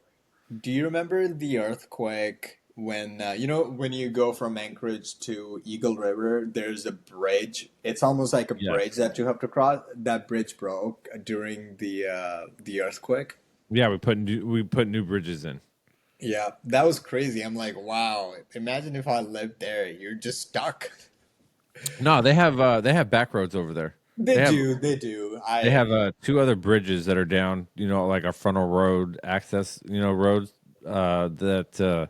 Do you remember the earthquake when when you go from Anchorage to Eagle River, there's a bridge. It's almost like a yeah, bridge that you have to cross. That bridge broke during the earthquake. yeah. We put new bridges in. Yeah, that was crazy. I'm like, wow. Imagine if I lived there. You're just stuck. No, they have back roads over there. They They have do, they do. they have 2 other bridges that are down, like a frontal road access, roads that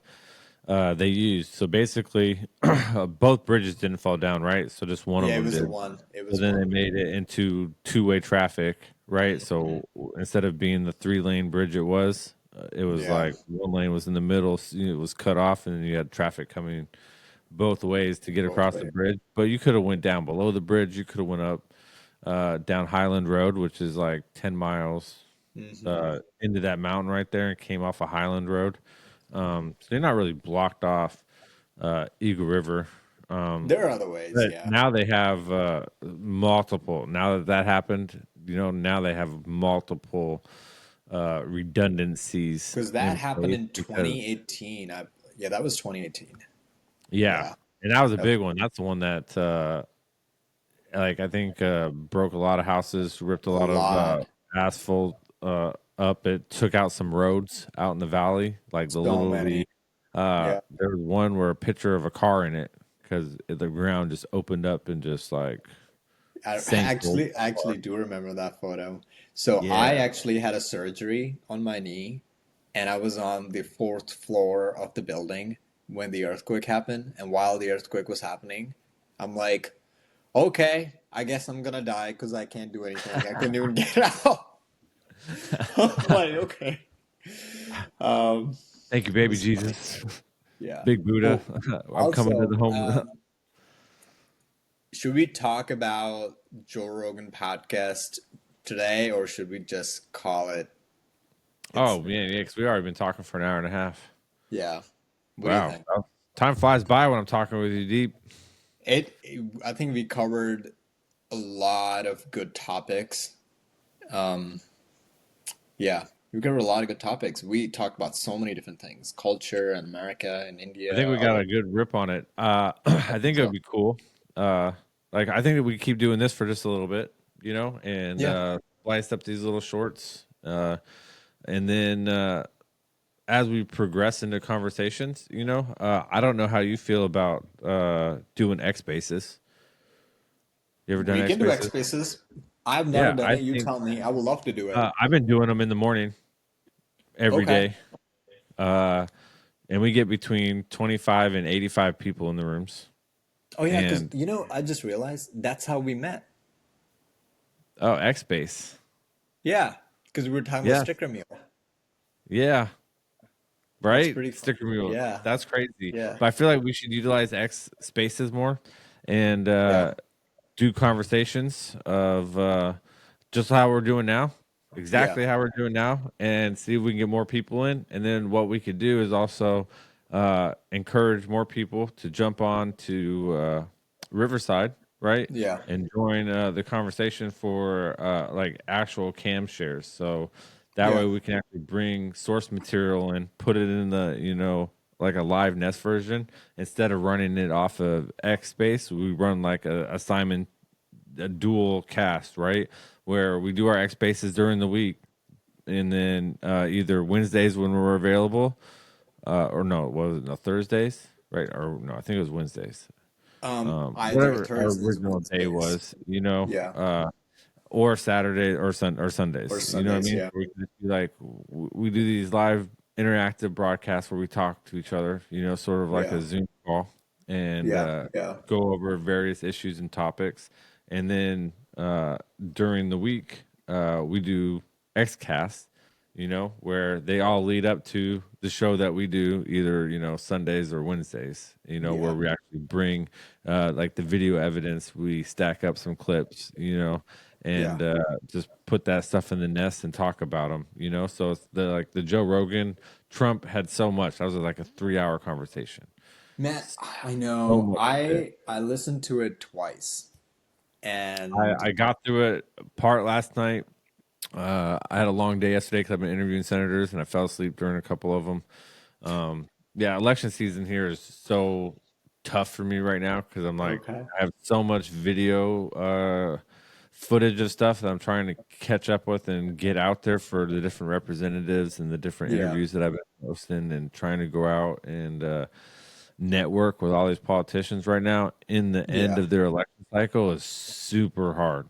they use. So basically, both bridges didn't fall down, right? So just one of Yeah, it them was the did. one. It So was then they one. made it into two-way traffic, right? So instead of being the 3-lane bridge, it was Yeah, like one lane was in the middle, it was cut off, and then you had traffic coming both ways to get both across the ways. bridge. But you could have went down below the bridge. You could have went up down Highland Road, which is like 10 miles Hmm. into that mountain right there, and came off of Highland Road. So they're not really blocked off Eagle River. There are other ways. But Yeah, now they have multiple. Now that happened, now they have multiple redundancies because that in happened place in because 2018. Yeah, that was 2018. yeah, Yeah, and that was a that was big one. That's the one that like I think broke a lot of houses, ripped a a lot of lot. asphalt up. It took out some roads out in the valley, like the So many. literally. Yeah. There was one where a picture of a car in it because the ground just opened up and just like I sank. actually do remember that photo. So I Yeah. actually had a surgery on my knee, and I was on the fourth floor of the building when the earthquake happened. And while the earthquake was happening, I'm like, okay, I guess I'm gonna die because I can't do anything. I couldn't even get out. I'm like, okay. Um, Thank you, it baby was funny. Jesus. Yeah. Big Buddha. Oh, I'm coming to the also, home. should we talk about Joe Rogan podcast today, or should we just call it? It's Oh man, yeah, because we already been talking for an hour and a half. yeah. What do you Wow. think? Well, time flies by when I'm talking with you, Deep. I think we covered a lot of good topics. Um, yeah, we covered a lot of good topics. We talked about so many different things: culture and America and I think India. we got a good rip on it. I I think think it would so. be cool. Uh, like I think that we keep doing this for just a little bit, and Yeah. slice up these little shorts. And then as we progress into conversations, I don't know how you feel about doing X bases. You ever done We X can do X bases? spaces. I've never Yeah, done I it. You think tell me. I would love to do it. I've been doing them in the morning every Okay. day. Uh, and we get between 25 and 85 people in the rooms. Oh yeah, because And I just realized that's how we met. oh, X base. Yeah, because we were talking about Yes. sticker meal. Yeah. That's Right? pretty fun. Sticker mule. Yeah, That's crazy. yeah, But I feel like we should utilize X spaces more and yeah, do conversations of just how we're doing now, yeah, exactly how we're doing now, and see if we can get more people in. And then what we could do is also encourage more people to jump on to Riverside, right? yeah, And join the conversation for like actual cam shares. So that yeah, way we can actually bring source material and put it in the, like a live Nest version instead of running it off of X Space. We run like a dual cast, right? Where we do our X Spaces during the week, and then either Wednesdays when we're available, or no, it wasn't no Thursdays, right? Or no, I think it was Wednesdays. Either Whatever our Thursdays, original day Wednesdays. was, Yeah, or Saturday or or Sundays. You know what I Sundays. mean? Yeah, We can just be like we do these live interactive broadcasts where we talk to each other. Sort of like yeah, a Zoom call, and yeah, yeah, go over various issues and topics. And then during the week, we do XCast. Where they all lead up to the show that we do, either Sundays or Wednesdays. Where yeah, we actually bring like the video evidence. We stack up some clips. yeah. And just put that stuff in the nest and talk about them. So it's the Joe Rogan. Trump had so much. That was like a 3 hour conversation. Matt, I So know. much shit. I listened to it twice, and I got through it part last night. I had a long day yesterday because I've been interviewing senators and I fell asleep during a couple of them. Yeah, election season here is so tough for me right now because I'm like, okay. I have so much video footage of stuff that I'm trying to catch up with and get out there for the different representatives and the different Yeah, interviews that I've been posting and trying to go out and network with all these politicians right now in the end yeah. of their election cycle is super hard.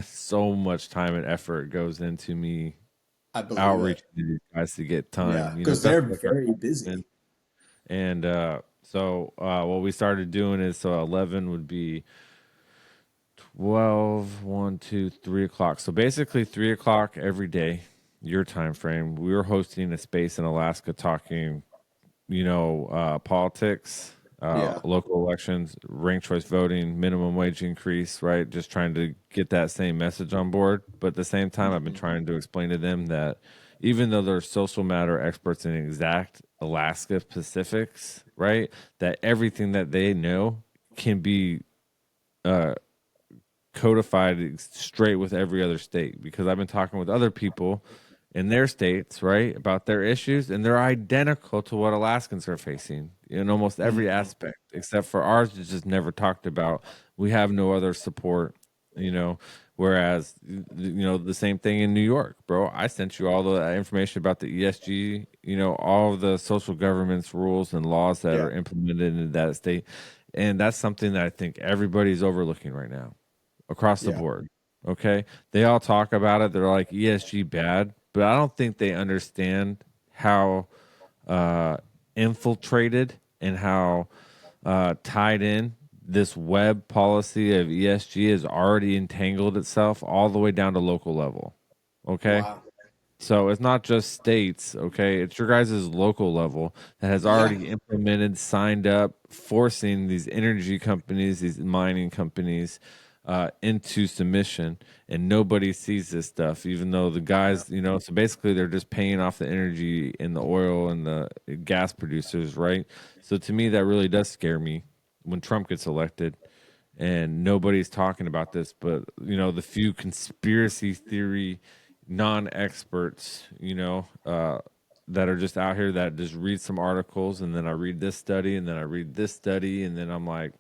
So much time and effort goes into me I believe outreach it. to these guys to get Yeah, time, because they're especially like our very congressmen. busy. And so what we started doing is, so 11 would be 12, 1, 2, 3 o'clock. So basically 3 o'clock every day, your time frame. We were hosting a space in Alaska talking, politics, Yeah. local elections, ranked choice voting, minimum wage increase, right? Just trying to get that same message on board. But at the same time, I've been Hmm. trying to explain to them that even though they're social matter experts in exact Alaska specifics, right? That everything that they know can be uh, codified straight with every other state because I've been talking with other people in their states, right, about their issues, and they're identical to what Alaskans are facing in almost every Hmm. aspect, except for ours is just never talked about. We have no other support, you know. Whereas, the same thing in New York, bro. I sent you all the information about the ESG, all of the social governance rules and laws that Yeah. are implemented in that state. And that's something that I think everybody's overlooking right now across the Yeah. board. Okay. They all talk about it. They're like ESG bad, but I don't think they understand how infiltrated and how tied in this web policy of ESG has already entangled itself all the way down to local level. Okay. Wow. So it's not just states, okay? It's your guys' local level that has Yeah. already implemented, signed up, forcing these energy companies, these mining companies into submission. And nobody sees this stuff, even though the guys, so basically they're just paying off the energy and the oil and the gas producers, right? So to me, that really does scare me when Trump gets elected and nobody's talking about this, but the few conspiracy theory non-experts, that are just out here that just read some articles and then I read this study and then I read this study and then I'm like,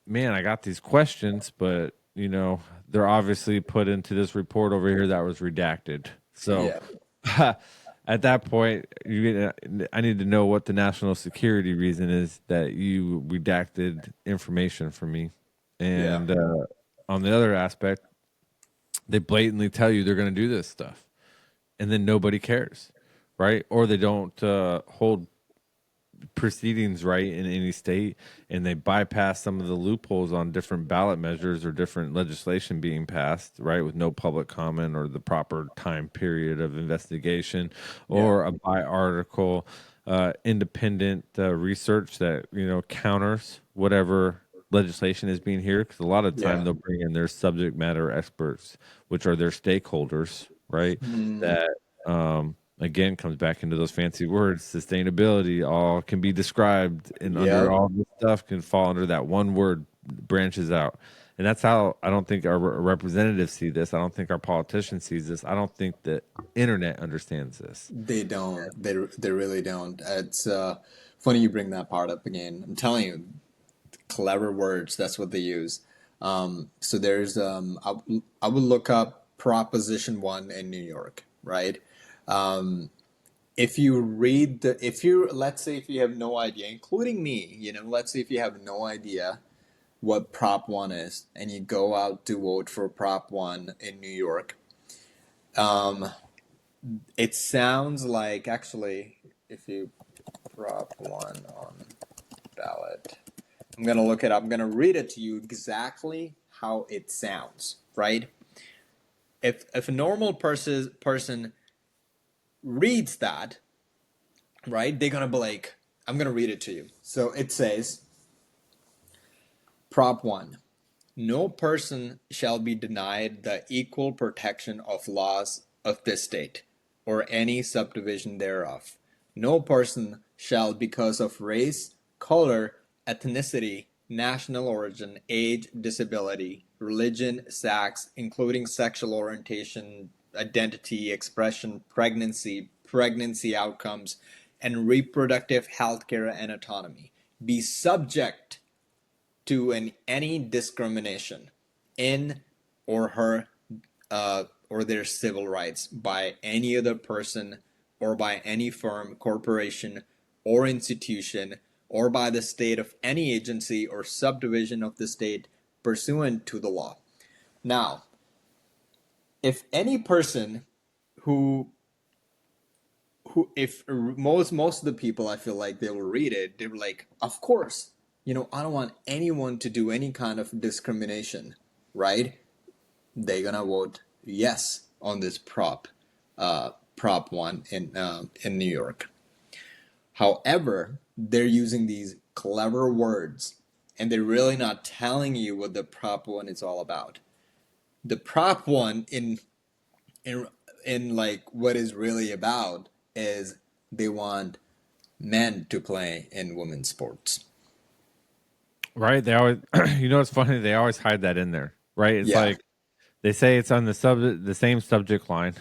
man, I got these questions, but they're obviously put into this report over here that was redacted. So Yeah. at that point, I need to know what the national security reason is that you redacted information from me. Yeah. And on the other aspect, they blatantly tell you they're going to do this stuff, and then nobody cares, right? Or they don't hold proceedings right in any state, and they bypass some of the loopholes on different ballot measures or different legislation being passed, right, with no public comment or the proper time period of investigation, Yeah. or a by article independent research that counters whatever legislation is being here, because a lot of the time Yeah. they'll bring in their subject matter experts, which are their stakeholders, right, Mm, that again comes back into those fancy words. Sustainability all can be described, and under yep. all this stuff can fall under that one word, branches out. And that's how I don't think our representatives see this. I don't think our politicians sees this. I don't think the internet understands this. They don't. They really don't. It's funny you bring that part up again. I'm telling you, clever words. That's what they use. So there's I would look up Proposition One in New York, right? Um, if you read the if you let's say if you have no idea, including me, let's say if you have no idea what Prop One is, and you go out to vote for Prop One in New York, um, it sounds like actually if you Prop One on ballot. I'm gonna look it up. I'm gonna read it to you exactly how it sounds, right? If a normal person reads that, right, they're gonna be like, I'm gonna read it to you. So it says, Prop One: no person shall be denied the equal protection of laws of this state, or any subdivision thereof. No person shall, because of race, color, ethnicity, national origin, age, disability, religion, sex, including sexual orientation, identity, expression, pregnancy outcomes, and reproductive health care and autonomy, be subject to any discrimination in or her or their civil rights by any other person or by any firm, corporation, or institution, or by the state of any agency or subdivision of the state pursuant to the law. Now, if any person who if most of the people, I feel like they will read it, they were like, of course, I don't want anyone to do any kind of discrimination, right? They're gonna vote yes on this prop one in New York. However, they're using these clever words, and they're really not telling you what the prop one is all about. The prop one in in like what is really about is they want men to play in women's sports. Right? They always, it's funny. They always hide that in there, right? It's Yeah. like they say it's on the same subject line,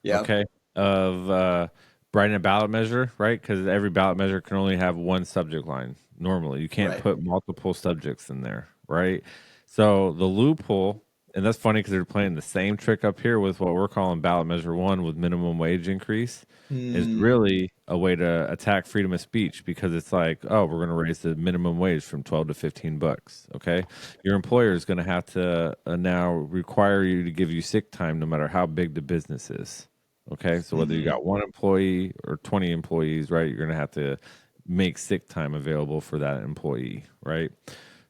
Yep. okay, of writing a ballot measure, right? Because every ballot measure can only have one subject line. Normally, you can't Right. put multiple subjects in there, right? So the loophole, and that's funny because they're playing the same trick up here with what we're calling ballot measure one with minimum wage increase, is Mm, really a way to attack freedom of speech because it's like, oh, we're going to raise the minimum wage from 12 to 15 bucks. Okay. Your employer is going to have to now require you to give you sick time no matter how big the business is. Okay. So whether you mm-hmm. got one employee or 20 employees, right, you're going to have to make sick time available for that employee, right?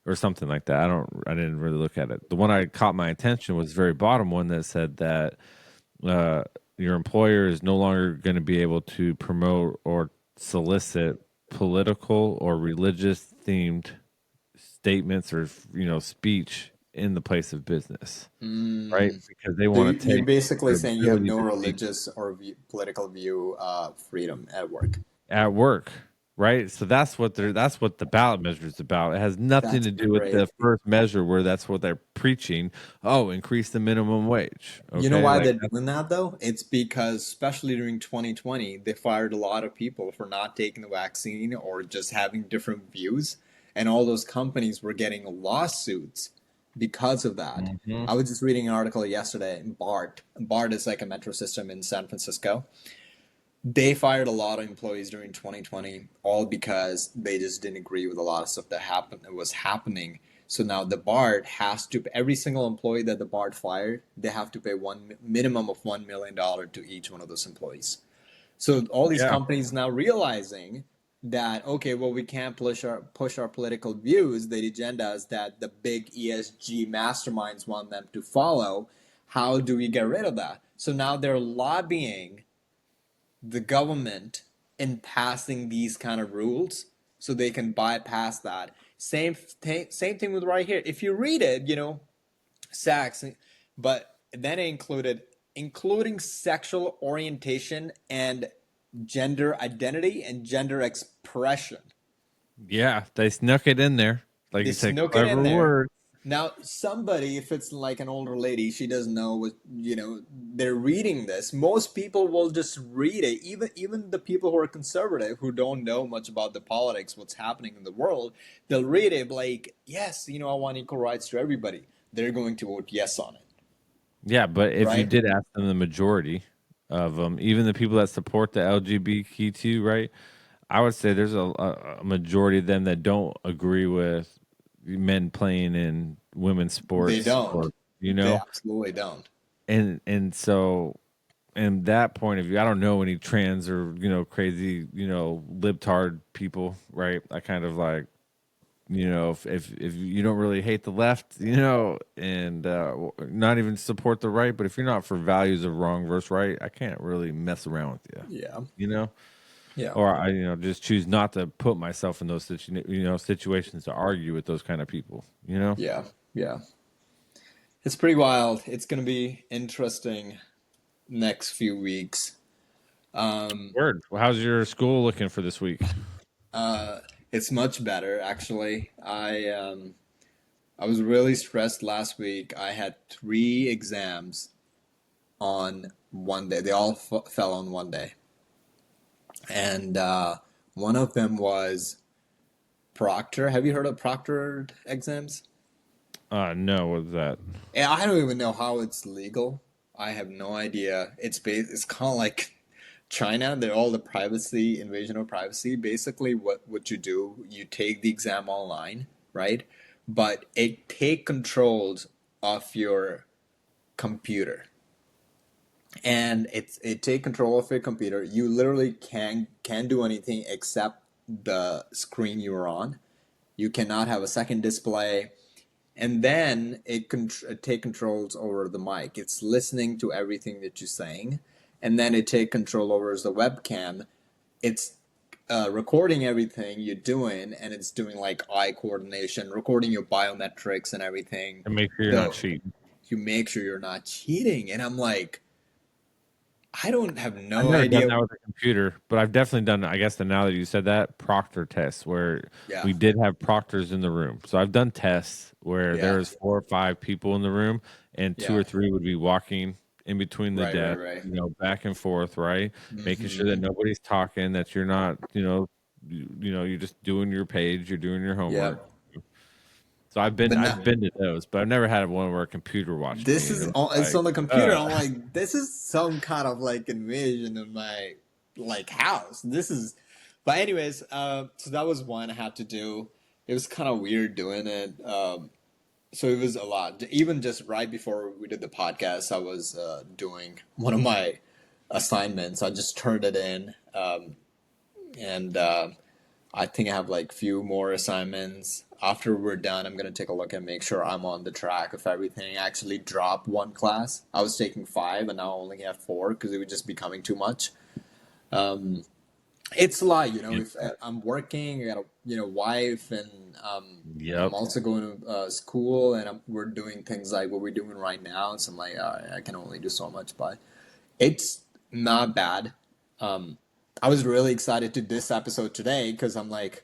Or something like that. I didn't really look at it. The one I caught my attention was the very bottom one that said that your employer is no longer going to be able to promote or solicit political or religious themed statements or speech in the place of business, right? Mm. Because they So want to you're take basically their saying you have ability no to speak religious or political view freedom at work. at work, right? So that's what the ballot measure is about. It has nothing That's to do with great. the first measure where that's what they're preaching. Oh, increase the minimum wage. You know Okay, why like they're doing that though? It's because, especially during 2020, they fired a lot of people for not taking the vaccine or just having different views. And all those companies were getting lawsuits because of that. Mhm. I was just reading an article yesterday. BART. BART is like a metro system in San Francisco. They fired a lot of employees during 2020, all because they just didn't agree with a lot of stuff that was happening. So now the BART has to, every single employee that the BART fired, they have to pay one minimum of $1 million to each one of those employees. So all these Yeah. companies now realizing that, okay, well, we can't push our political views, the agendas that the big ESG masterminds want them to follow. How do we get rid of that? So now they're lobbying the government in passing these kind of rules so they can bypass that. Same thing with right here. If you read it, sex, but then it including sexual orientation and gender identity and gender expression. Yeah, they snuck it in there. Like They you said, snuck it in clever there. word. Now, somebody, if it's like an older lady, she doesn't know what, they're reading this. Most people will just read it. Even the people who are conservative, who don't know much about the politics, what's happening in the world, they'll read it like, yes, I want equal rights to everybody. They're going to vote yes on it, Yeah, but if you right? did ask them, the majority of them, even the people that support the LGBTQ, right? I would say there's a majority of them that don't agree with men playing in women's They sports, don't. or They absolutely don't. and so in that point of view, I don't know any trans or crazy libtard people, right? I kind of like if you don't really hate the left, and not even support the right, but if you're not for values of wrong versus right, I can't really mess around with you, Yeah. you know. Yeah. Or I just choose not to put myself in those situations to argue with those kind of people, Yeah. Yeah. It's pretty wild. It's going to be interesting next few weeks. Um, Word. Well, how's your school looking for this week? uh, it's much better actually. I was really stressed last week. I had three exams on one day. They all fell on one day, and one of them was Proctor. Have you heard of proctored exams? No, what's that? And I don't even know how it's legal. I have no idea. It's kind of like China. They're all the privacy invasion of privacy. Basically, what you do, you take the exam online, right? But it take controls of your computer, and it take control of your computer. You literally can't do anything except the screen you're on. You cannot have a second display, and then it take controls over the mic. It's listening to everything that you're saying, and then it take control over the webcam. It's recording everything you're doing, and it's doing like eye coordination, recording your biometrics and everything. And make sure you're not So cheating. you make sure you're not cheating. And I'm like, I don't have I've no never done idea. that with a computer, but I've definitely done, I guess, now that you said that, proctor tests where Yeah, we did have proctors in the room. So I've done tests where yeah, there was 4 or 5 people in the room and two yeah. or three would be walking in between the Right, right, desk, right. back and forth, right? Making sure that Hmm. nobody's talking, that you're not, you're just doing your page, you're doing your homework. Yep. So But now I've been to those, but I've never had one where a computer watched me this and is it was it's like, on the computer. I'm like, this is some kind of like invasion of my like house. This is, but anyways, so that was one I had to do. It was kind of weird doing it. So it was a lot. Even just right before we did the podcast, I was doing one of my assignments. I just turned it in, and I think I have like few more assignments. After we're done, I'm gonna take a look and make sure I'm on the track of everything. I actually dropped one class. I was taking five, and now I only have four because it was just becoming too much. Um, it's a lot, Yep. If I'm working, I got a wife, and I'm Yep. also going to school, and we're doing things like what we're doing right now. So I'm like, I can only do so much, but it's not bad. Um, I was really excited to this episode today because I'm like,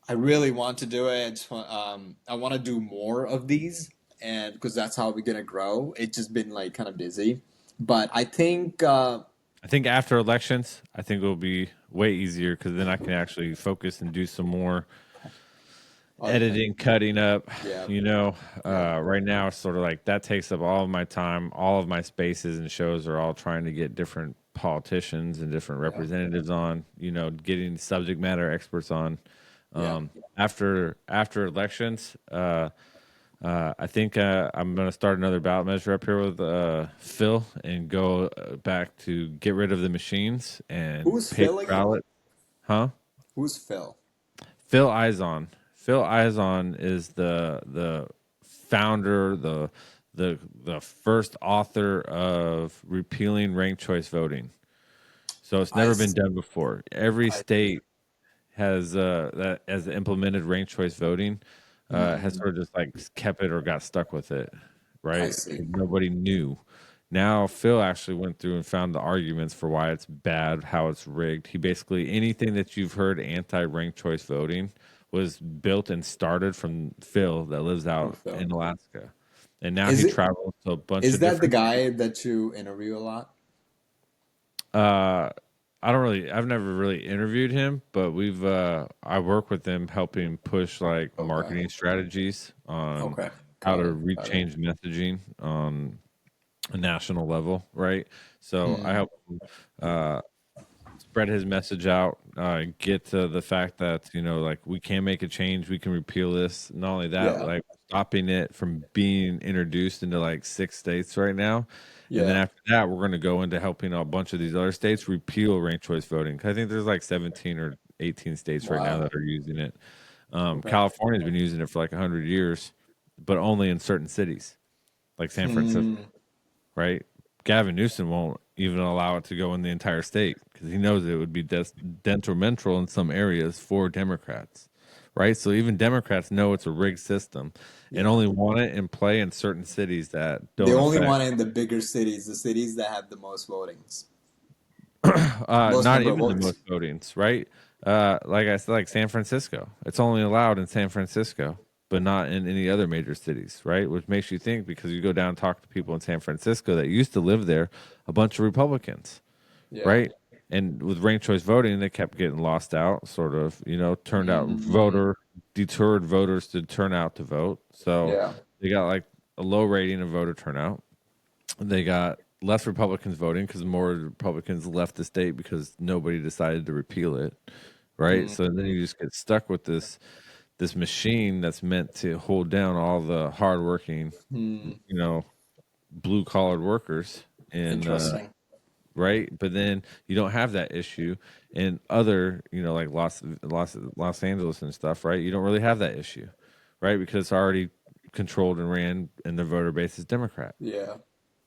I really want to do it. I want to do more of these, and because that's how we're gonna grow. It's just been like kind of busy, but I think I think after elections, I think it'll be way easier because then I can actually focus and do some more other thing, editing, cutting up. yeah, You know, yeah, right now it's sort of like that takes up all of my time. All of my spaces and shows are all trying to get different politicians and different yeah, representatives on. You know, getting subject matter experts on. yeah. After elections, I think I'm going to start another ballot measure up here with Phil and go back to get rid of the machines and Who's paper Phil again? ballot. Huh? Who's Phil? Phil Izon. Phil Izon is the founder, the first author of repealing ranked choice voting. So it's I never been s- done before. Every I state that has implemented ranked choice voting has mm, sort of just like kept it or got stuck with it, I right? see. 'Cause nobody knew. Now Phil actually went through and found the arguments for why it's bad, how it's rigged. He basically anything that you've heard anti-ranked choice voting was built and started from Phil that lives From out Phil. in Alaska, and now Is he it travels to a bunch is of that the different. guy that you interview a lot? Uh, I've never really interviewed him, but I work with him helping push like Okay. marketing strategies on Okay. how Got to it. Got it. rechange messaging on a national level, right? So I Mm, help him, spread his message out, get to the fact that like we can make a change, we can repeal this. Not only that, yeah. like stopping it from being introduced into like 6 states right now, and then Yeah. after that, we're going to go into helping a bunch of these other states repeal ranked choice voting. 'Cause I think there's like 17 or 18 states right now Wow. that are using it. Okay. California's been using it for like 100 years, but only in certain cities, like San Francisco, Hmm. right? Gavin Newsom won't even allow it to go in the entire state because he knows it would be detrimental in some areas for Democrats, right? So even Democrats know it's a rigged system and Yeah. only want it in play in certain cities that They don't only affect, want it in the bigger cities, the cities that have the most votings, most not number of even the votes. most votings, right? Like I said, like San Francisco, it's only allowed in San Francisco, but not in any other major cities, right? Which makes you think because you go down and talk to people in San Francisco that used to live there, a bunch of Republicans, Yeah. right? And with ranked choice voting, they kept getting lost out, sort of, turned out Mm-hmm. deterred voters to turn out to vote. So Yeah. they got like a low rating of voter turnout. They got less Republicans voting because more Republicans left the state because nobody decided to repeal it, right? So then Mm-hmm. you just get stuck with this machine that's meant to hold down all the hardworking, Hmm. you know, blue collared workers in Interesting. right? But then you don't have that issue in other, like Los Angeles and stuff, right? You don't really have that issue, right? Because it's already controlled and ran, and the voter base is Democrat, Yeah.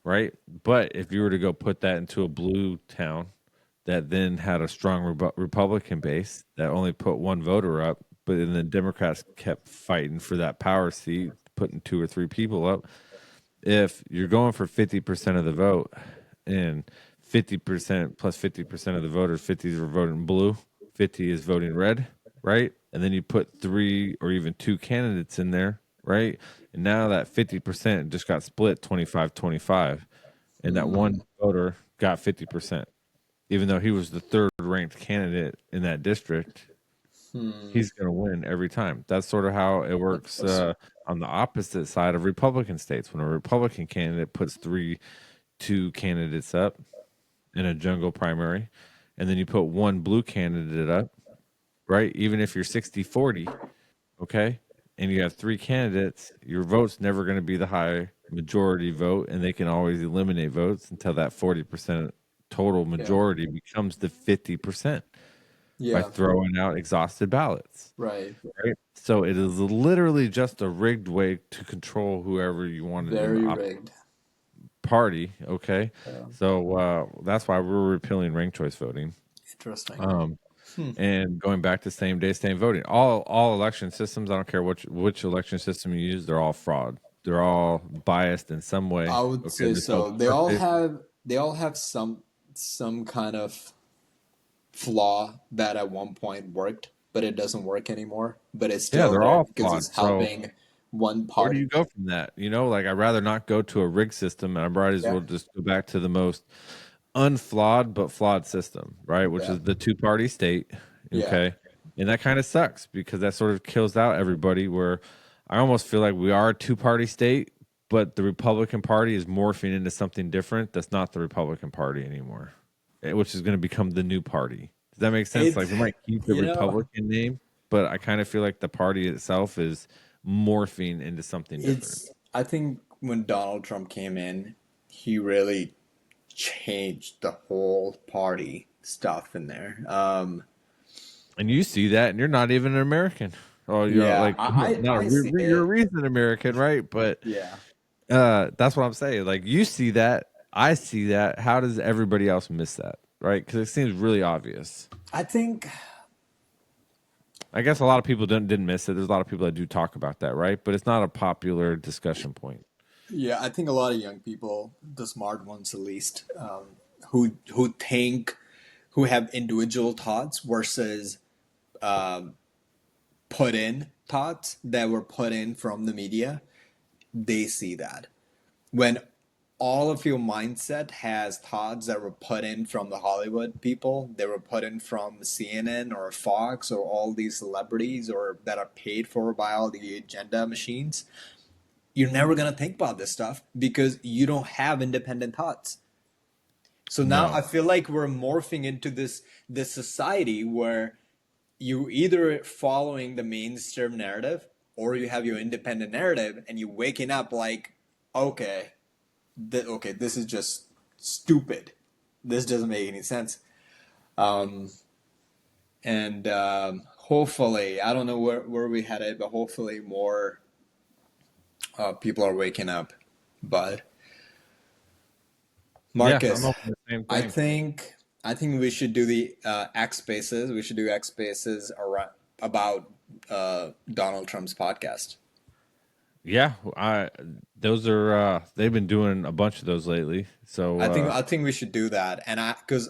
right? But if you were to go put that into a blue town that then had a strong Republican base that only put one voter up, but then the Democrats kept fighting for that power seat, putting two or three people up, if you're going for 50% of the vote and 50% plus 50% of the voters, 50 are voting blue, 50 is voting red, right? And then you put three or even two candidates in there, right? And now that 50% just got split 25-25, and that Hmm. one voter got 50%. Even though he was the third ranked candidate in that district, Hmm. he's going to win every time. That's sort of how it works Interesting. on the opposite side of Republican states. When a Republican candidate puts two candidates up in a jungle primary, and then you put one blue candidate up, right? Even if you're 60-40, okay, and you have three candidates, your vote's never going to be the high majority vote, and they can always eliminate votes until that 40% total Yeah. majority becomes the 50%. by Yeah. throwing out exhausted ballots. Right. Right. So it is literally just a rigged way to control whoever you wanted in the Very rigged. party. Okay. Yeah. So that's why we're repealing ranked choice voting. Interesting. Um, Hmm. and going back to same day, same voting. All election systems, I don't care which election system you use, they're all fraud. They're all biased in some way. I would Okay. say There's no so. They all have some kind of flaw that at one point worked, but it doesn't work anymore. But it's Yeah, still they're there all because flawed. it's So helping one where do party. you go from that? Like I'd rather not go to a rigged system, and I might as Yeah. well just go back to the most unflawed but flawed system, right? Which Yeah. is the two-party state. Yeah. Okay. And that kind of sucks because that sort of kills out everybody where I almost feel like we are a two-party state, but the Republican Party is morphing into something different that's not the Republican Party anymore, which is going to become the new party. Does that make sense? It, Like we might keep the you know, Republican name, but I kind of feel like the party itself is morphing into something different. I think when Donald Trump came in, he really changed the whole party stuff in there. And you see that, and you're not even an American. Oh, Yeah, like not I see you're a it. recent American, right? But Yeah. that's what I'm saying. Like you see that, I see that. How does everybody else miss that, right? Because it seems really obvious. I think, I guess a lot of people didn't miss it. There's a lot of people that do talk about that, right? But it's not a popular discussion point. yeah, I think a lot of young people, the smart ones at least, who think, who have individual thoughts versus um, put in thoughts that were put in from the media, they see that. When all of your mindset has thoughts that were put in from the Hollywood people, they were put in from CNN or Fox or all these celebrities or that are paid for by all the agenda machines, you're never going to think about this stuff because you don't have independent thoughts. So now No. I feel like we're morphing into this society where you either following the mainstream narrative or you have your independent narrative and you're waking up like, okay, okay, this is just stupid. This doesn't make any sense. Um, and hopefully, I don't know where we headed, but hopefully more people are waking up. But Yeah, I'm Marcus, hoping the same I thing. think I think we should do the X Spaces. We should do X Spaces around about Donald Trump's podcast. Yeah, I those are they've been doing a bunch of those lately. So I think we should do that, and because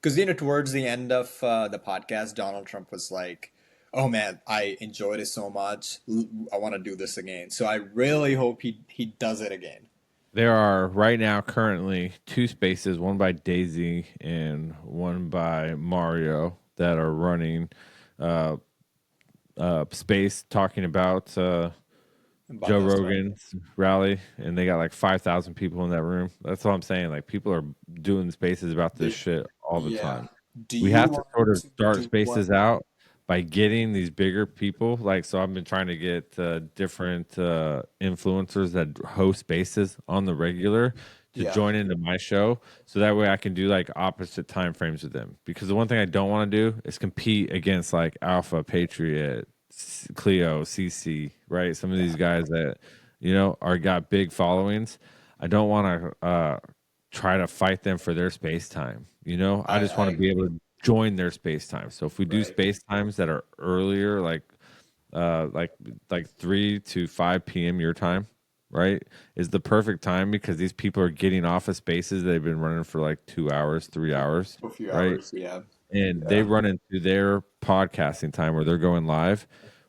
towards the end of the podcast, Donald Trump was like, "Oh man, I enjoyed it so much. I want to do this again." So I really hope he does it again. there are right now currently two spaces, one by Daisy and one by Mario, that are running uh, space talking about About Joe that stuff. Rogan's rally, and they got like 5,000 people in that room. That's all I'm saying. Like people are doing spaces about this Do, shit all the yeah. time. Do We you have to want sort of to start do one? spaces out by getting these bigger people. Like, so I've been trying to get different influencers that host spaces on the regular to Yeah. join into my show, so that way I can do like opposite time frames with them. Because the one thing I don't want to do is compete against like Alpha, Patriot, Cleo, CC, right? Some of these Yeah. guys that are got big followings. I don't want to try to fight them for their space time. I just I want to be able agree. to join their space time. So if we do Right. space times that are earlier, uh like like 3 to 5 p.m. your time, right, is the perfect time because these people are getting off of spaces they've been running for like 2 hours, 3 hours, For a few right? hours. Yeah. And they Yeah. run into their podcasting time where they're going live.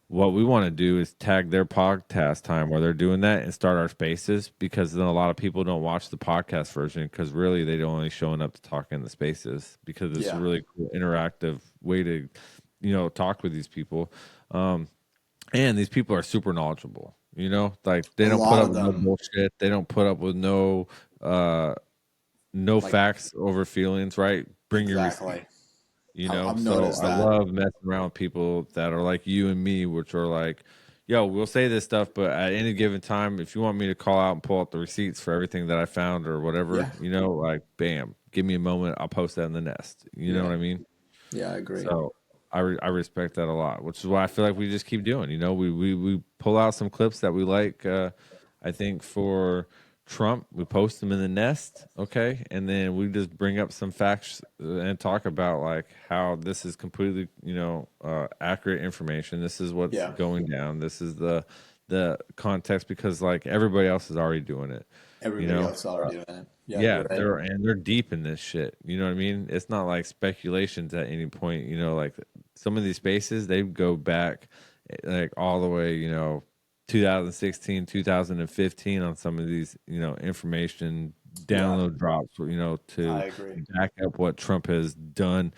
What we want to do is tag their podcast time where they're doing that and start our spaces, because then a lot of people don't watch the podcast version because really they're only showing up to talk in the spaces because it's a Yeah. really cool interactive way to talk with these people. And these people are super knowledgeable, like they A don't put lot up of with no them. bullshit, they don't put up with uh no Like facts over feelings, right? Bring your receipts. exactly. I've So noticed I that. love messing around with people that are like you and me, which are like, yo, we'll say this stuff, but at any given time, if you want me to call out and pull out the receipts for everything that I found or whatever, Yeah. like, bam, give me a moment, I'll post that in the nest. You know Yeah. what I mean? Yeah. I agree. So I respect that a lot, which is why I feel like we just keep doing. You know, we pull out some clips that we like. I think for Trump, we post them in the nest, okay, and then we just bring up some facts and talk about like how this is completely, accurate information. This is what's Yeah. going down. This is the context because like everybody else is already doing it. You Everybody know, else already doing it. Yeah, yeah, you're right. they're deep in this shit. You know what I mean? It's not like speculations at any point. You know, like some of these spaces they go back like all the way. 2016, 2015 on some of these. Information Yeah, download drops. To I agree. back up what Trump has done.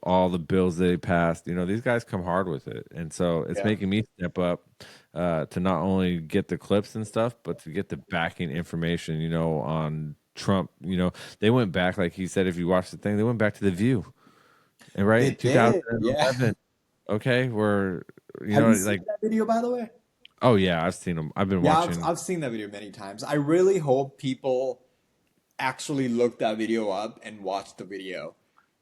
All the bills they passed. These guys come hard with it, and so it's Yeah. making me step up to not only get the clips and stuff, but to get the backing information, on Trump. They went back, like he said, if you watch the thing, they went back to The View. And right They in did. Yeah. 2011, okay, where, Have you seen like, that video, by the way? oh, yeah, I've seen them. I've been Yeah, I've, watching. I've seen that video many times. I really hope people actually look that video up and watch the video.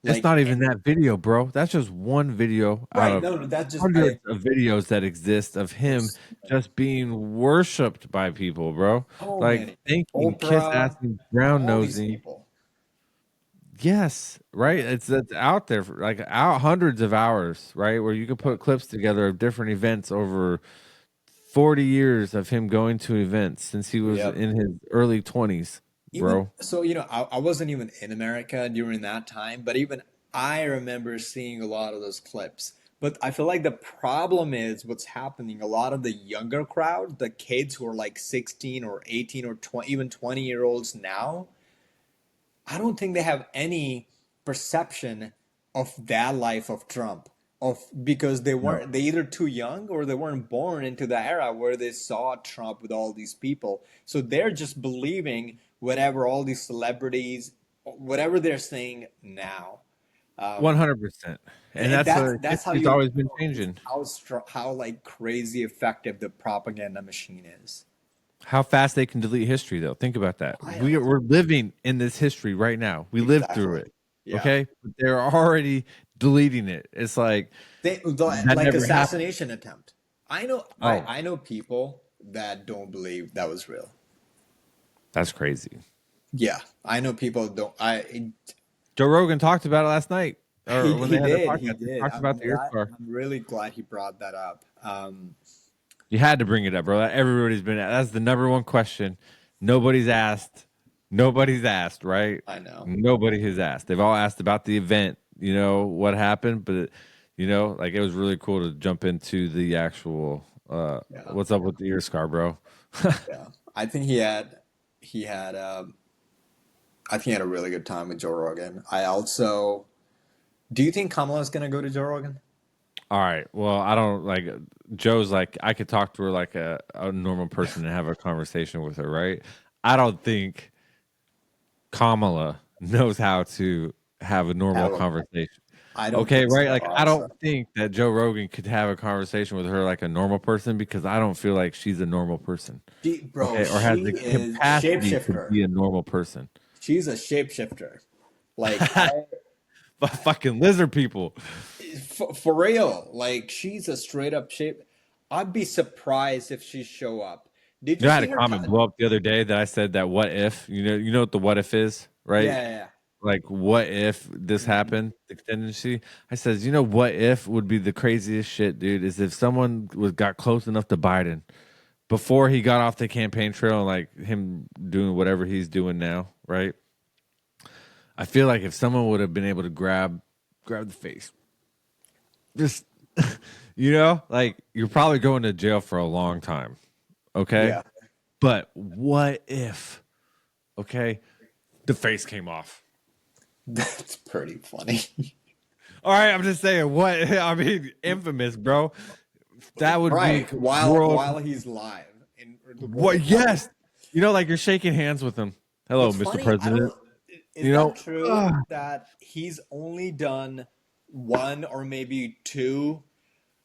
It's Like, not even that video, bro. That's just one video out right. of No, no, that's just, hundreds of videos that exist of him just being worshipped by people, bro. so Like many. thinking, kiss Oprah, assing, brown all these nosing. people. Yes, right. It's out there for like out hundreds of hours, right? Where you can put clips together of different events over 40 years of him going to events since he was Yep. in his early 20s, Even bro. so, I wasn't even in America during that time, but even I remember seeing a lot of those clips. But I feel like the problem is what's happening. A lot of the younger crowd, the kids who are like 16 or 18 or 20, even 20-year olds now, I don't think they have any perception of that life of Trump. Of because No. they either too young or they weren't born into the era where they saw Trump with all these people. So they're just believing whatever all these celebrities, whatever they're saying now. Um, 100%. and, And and that's that's how history's you always been know just changing. how like crazy effective the propaganda machine is. How fast they can delete history, though. Think about that. Wild. We're living in this history right now. We lived through Exactly. it. Yeah. Okay, but they're already deleting it. It's like that Like never happened. assassination attempt. I know Oh, I know people that don't believe that was real. that's crazy. Yeah, I know people don't. Joe Rogan talked about it last night, or when He they had their did, he podcast. They did. talked about the ear scar. I'm really glad he brought that up. You had to bring it up, bro. Everybody's been. That's the number one question. Nobody's asked. Nobody's asked, right? I know. Nobody has asked. They've all asked about the event. What happened, but like it was really cool to jump into the actual. Yeah, What's up with the ear scar, bro? yeah. I think he had I think he had a really good time with Joe Rogan. Do you think Kamala's gonna go to Joe Rogan? All right. Well, I don't like Joe's like I could talk to her like a normal person and have a conversation with her, right? I don't think Kamala knows how to have a normal Have a, conversation. I don't Okay, think right? so Like I also. don't think that Joe Rogan could have a conversation with her like a normal person because I don't feel like she's a normal person. Bro, Okay, or has she the is capacity to shapeshifter. be a normal person. She's a shapeshifter. Like But fucking lizard people. for real. Like she's a straight up shape. I'd be surprised if she show up. Did you I had a see her? comment blow up the other day that I said that what if, you know what the what if is, right? Yeah, yeah, Like what if this yeah. happened, the contingency. I says, what if would be the craziest shit, dude, is if someone got close enough to Biden before he got off the campaign trail and like him doing whatever he's doing now, right? I feel like if someone would have been able to grab the face, just like you're probably going to jail for a long time. Okay. Yeah. But what if, okay, the face came off? That's pretty funny. All right, I'm just saying infamous, bro. That would Right. be While he's live in the what? World Cup. Yes, like you're shaking hands with him. Hello, What's Mr. funny, I President. don't is that true that he's only done one or maybe two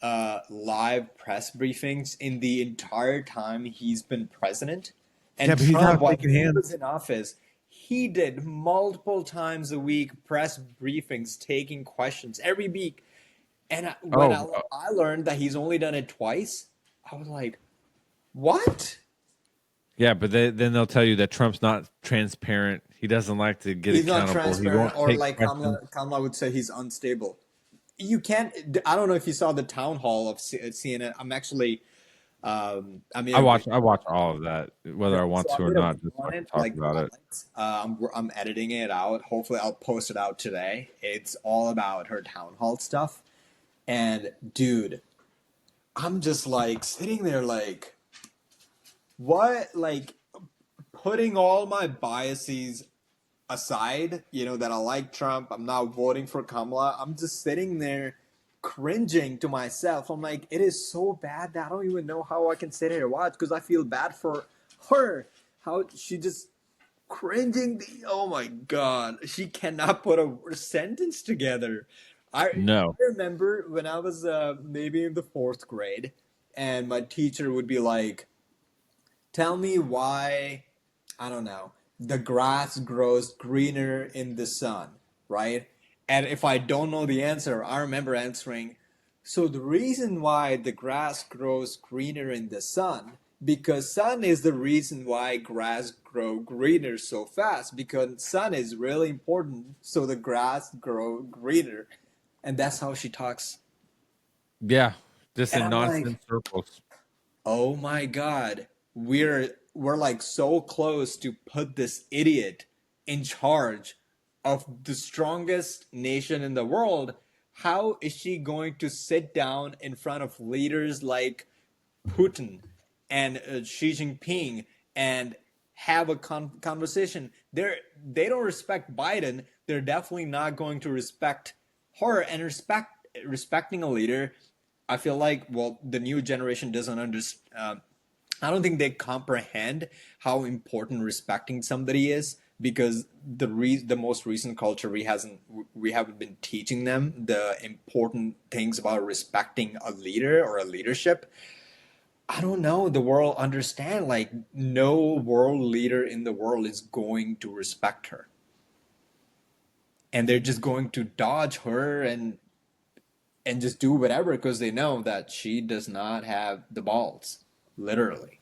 live press briefings in the entire time he's been president? And Yeah, but he's Trump, not while shaking he hands. was in office, he did multiple times a week press briefings, taking questions every week. And when Oh, I learned that he's only done it twice, I was like, what? yeah, but then they'll tell you that Trump's not transparent. He doesn't like to get He's not accountable. He transparent, won't or take like questions. Kamala would say, he's unstable. You can't. I don't know if you saw the town hall of CNN. I'm actually, I made a video. I watch all of that, whether I want So I to or made a not, video just so on I can it, talk like about it. highlights. I'm editing it out. Hopefully, I'll post it out today. It's all about her town hall stuff. And dude, I'm just like sitting there, like, what? Like, putting all my biases aside, that I like Trump, I'm not voting for Kamala. I'm just sitting there cringing to myself. I'm like, it is so bad that I don't even know how I can sit here and watch, because I feel bad for her. How she just cringing. Oh my God. She cannot put a sentence together. I No. remember when I was maybe in the fourth grade, and my teacher would be like, tell me why, I don't know, the grass grows greener in the sun, right? And if I don't know the answer, I remember answering, so the reason why the grass grows greener in the sun, because sun is the reason why grass grow greener so fast, because sun is really important, so the grass grow greener. And that's how she talks. Yeah, just And in I'm like, nonsense circles. oh my God, we're like so close to put this idiot in charge of the strongest nation in the world. How is she going to sit down in front of leaders like Putin and Xi Jinping and have a conversation? They don't respect Biden. They're definitely not going to respect her. And respecting a leader, I feel like, well, the new generation doesn't understand. I don't think they comprehend how important respecting somebody is, because the most recent culture, we haven't been teaching them the important things about respecting a leader or a leadership. I don't know the world understand, like, no world leader in the world is going to respect her, and they're just going to dodge her and just do whatever, because they know that she does not have the balls, literally.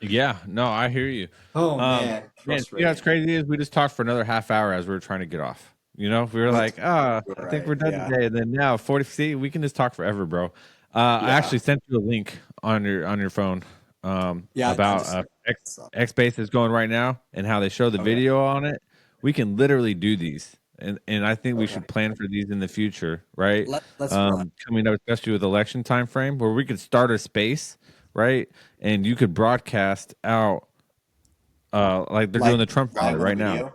Yeah, no, I hear you. Oh man, Man, you know what's frustrating. crazy is we just talked for another half hour as we were trying to get off. We were But like, ah, you're I think right. we're done Yeah. today. And then now 40, see, we can just talk forever, bro. I Yeah. actually sent you a link on your phone Yeah. I about just so, X Base is going right now and how they show the okay. video on it. We can literally do these. And I think we Okay. should plan for these in the future, right? Let's run. Coming up, especially with election time frame, where we could start a space, right? And you could broadcast out like they're doing Like the Trump rally live on a right now. video.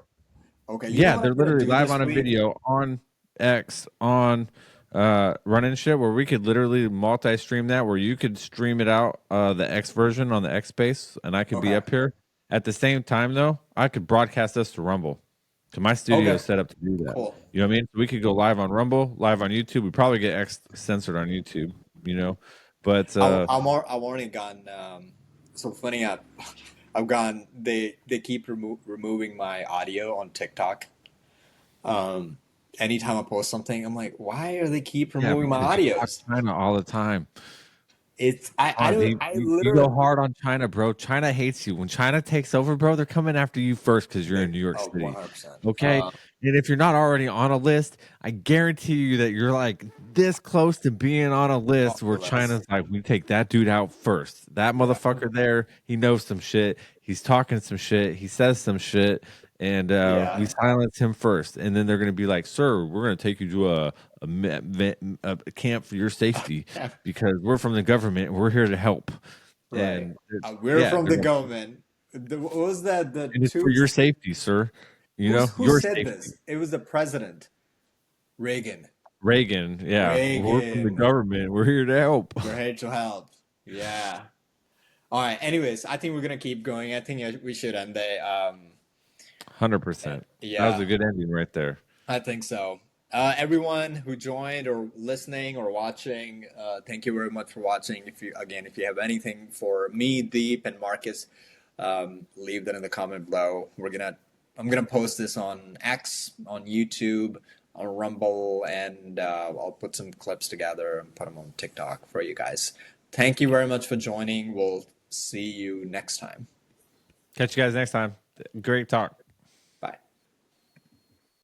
Okay. You know Yeah, what I'm they're gonna literally do live this on a week? video on X on running shit where we could literally multi-stream that where you could stream it out the X version on the X space and I could be Okay. up here. At the same time though, I could broadcast this to Rumble. To my studio Okay. is set up to do that. Cool. You know what I mean? So we could go live on Rumble, live on YouTube. We probably get X censored on YouTube, you know. But I've already gone. So funny. I've gone. They keep removing my audio on TikTok. Um, Anytime I post something, I'm like, why are they keep yeah, removing my because you talk audios? China all the time. It's I On, don't you, I you literally go hard on China, bro. China hates you. When China takes over, bro, they're coming after you first because you're in New York oh City. 100%. Okay. And if you're not already on a list, I guarantee you that you're like this close to being on a Off list the where list. China's like, we take that dude out first. That Right. motherfucker there, he knows some shit. He's talking some shit. He says some shit. And we Yeah. silence him first. And then they're going to be like, sir, we're going to take you to a camp for your safety because we're from the government. And we're here to help. Right. And We're yeah, from they're the like, government. What was that? The and it's for two. your safety, sir. You know, Who your said safety. this? It was the president, Reagan. Reagan, yeah, we're from the Reagan. government. We're here to help. We're here to help. Yeah. All right. Anyways, I think we're gonna keep going. I think we should end there. 100%. That was Yeah, a good ending right there. I think so. Everyone who joined or listening or watching, thank you very much for watching. If you have anything for me, Deep, and Marcus, leave that in the comment below. I'm gonna post this on X, on YouTube, on Rumble, and I'll put some clips together and put them on TikTok for you guys. Thank you very much for joining. We'll see you next time. Catch you guys next time. Great talk.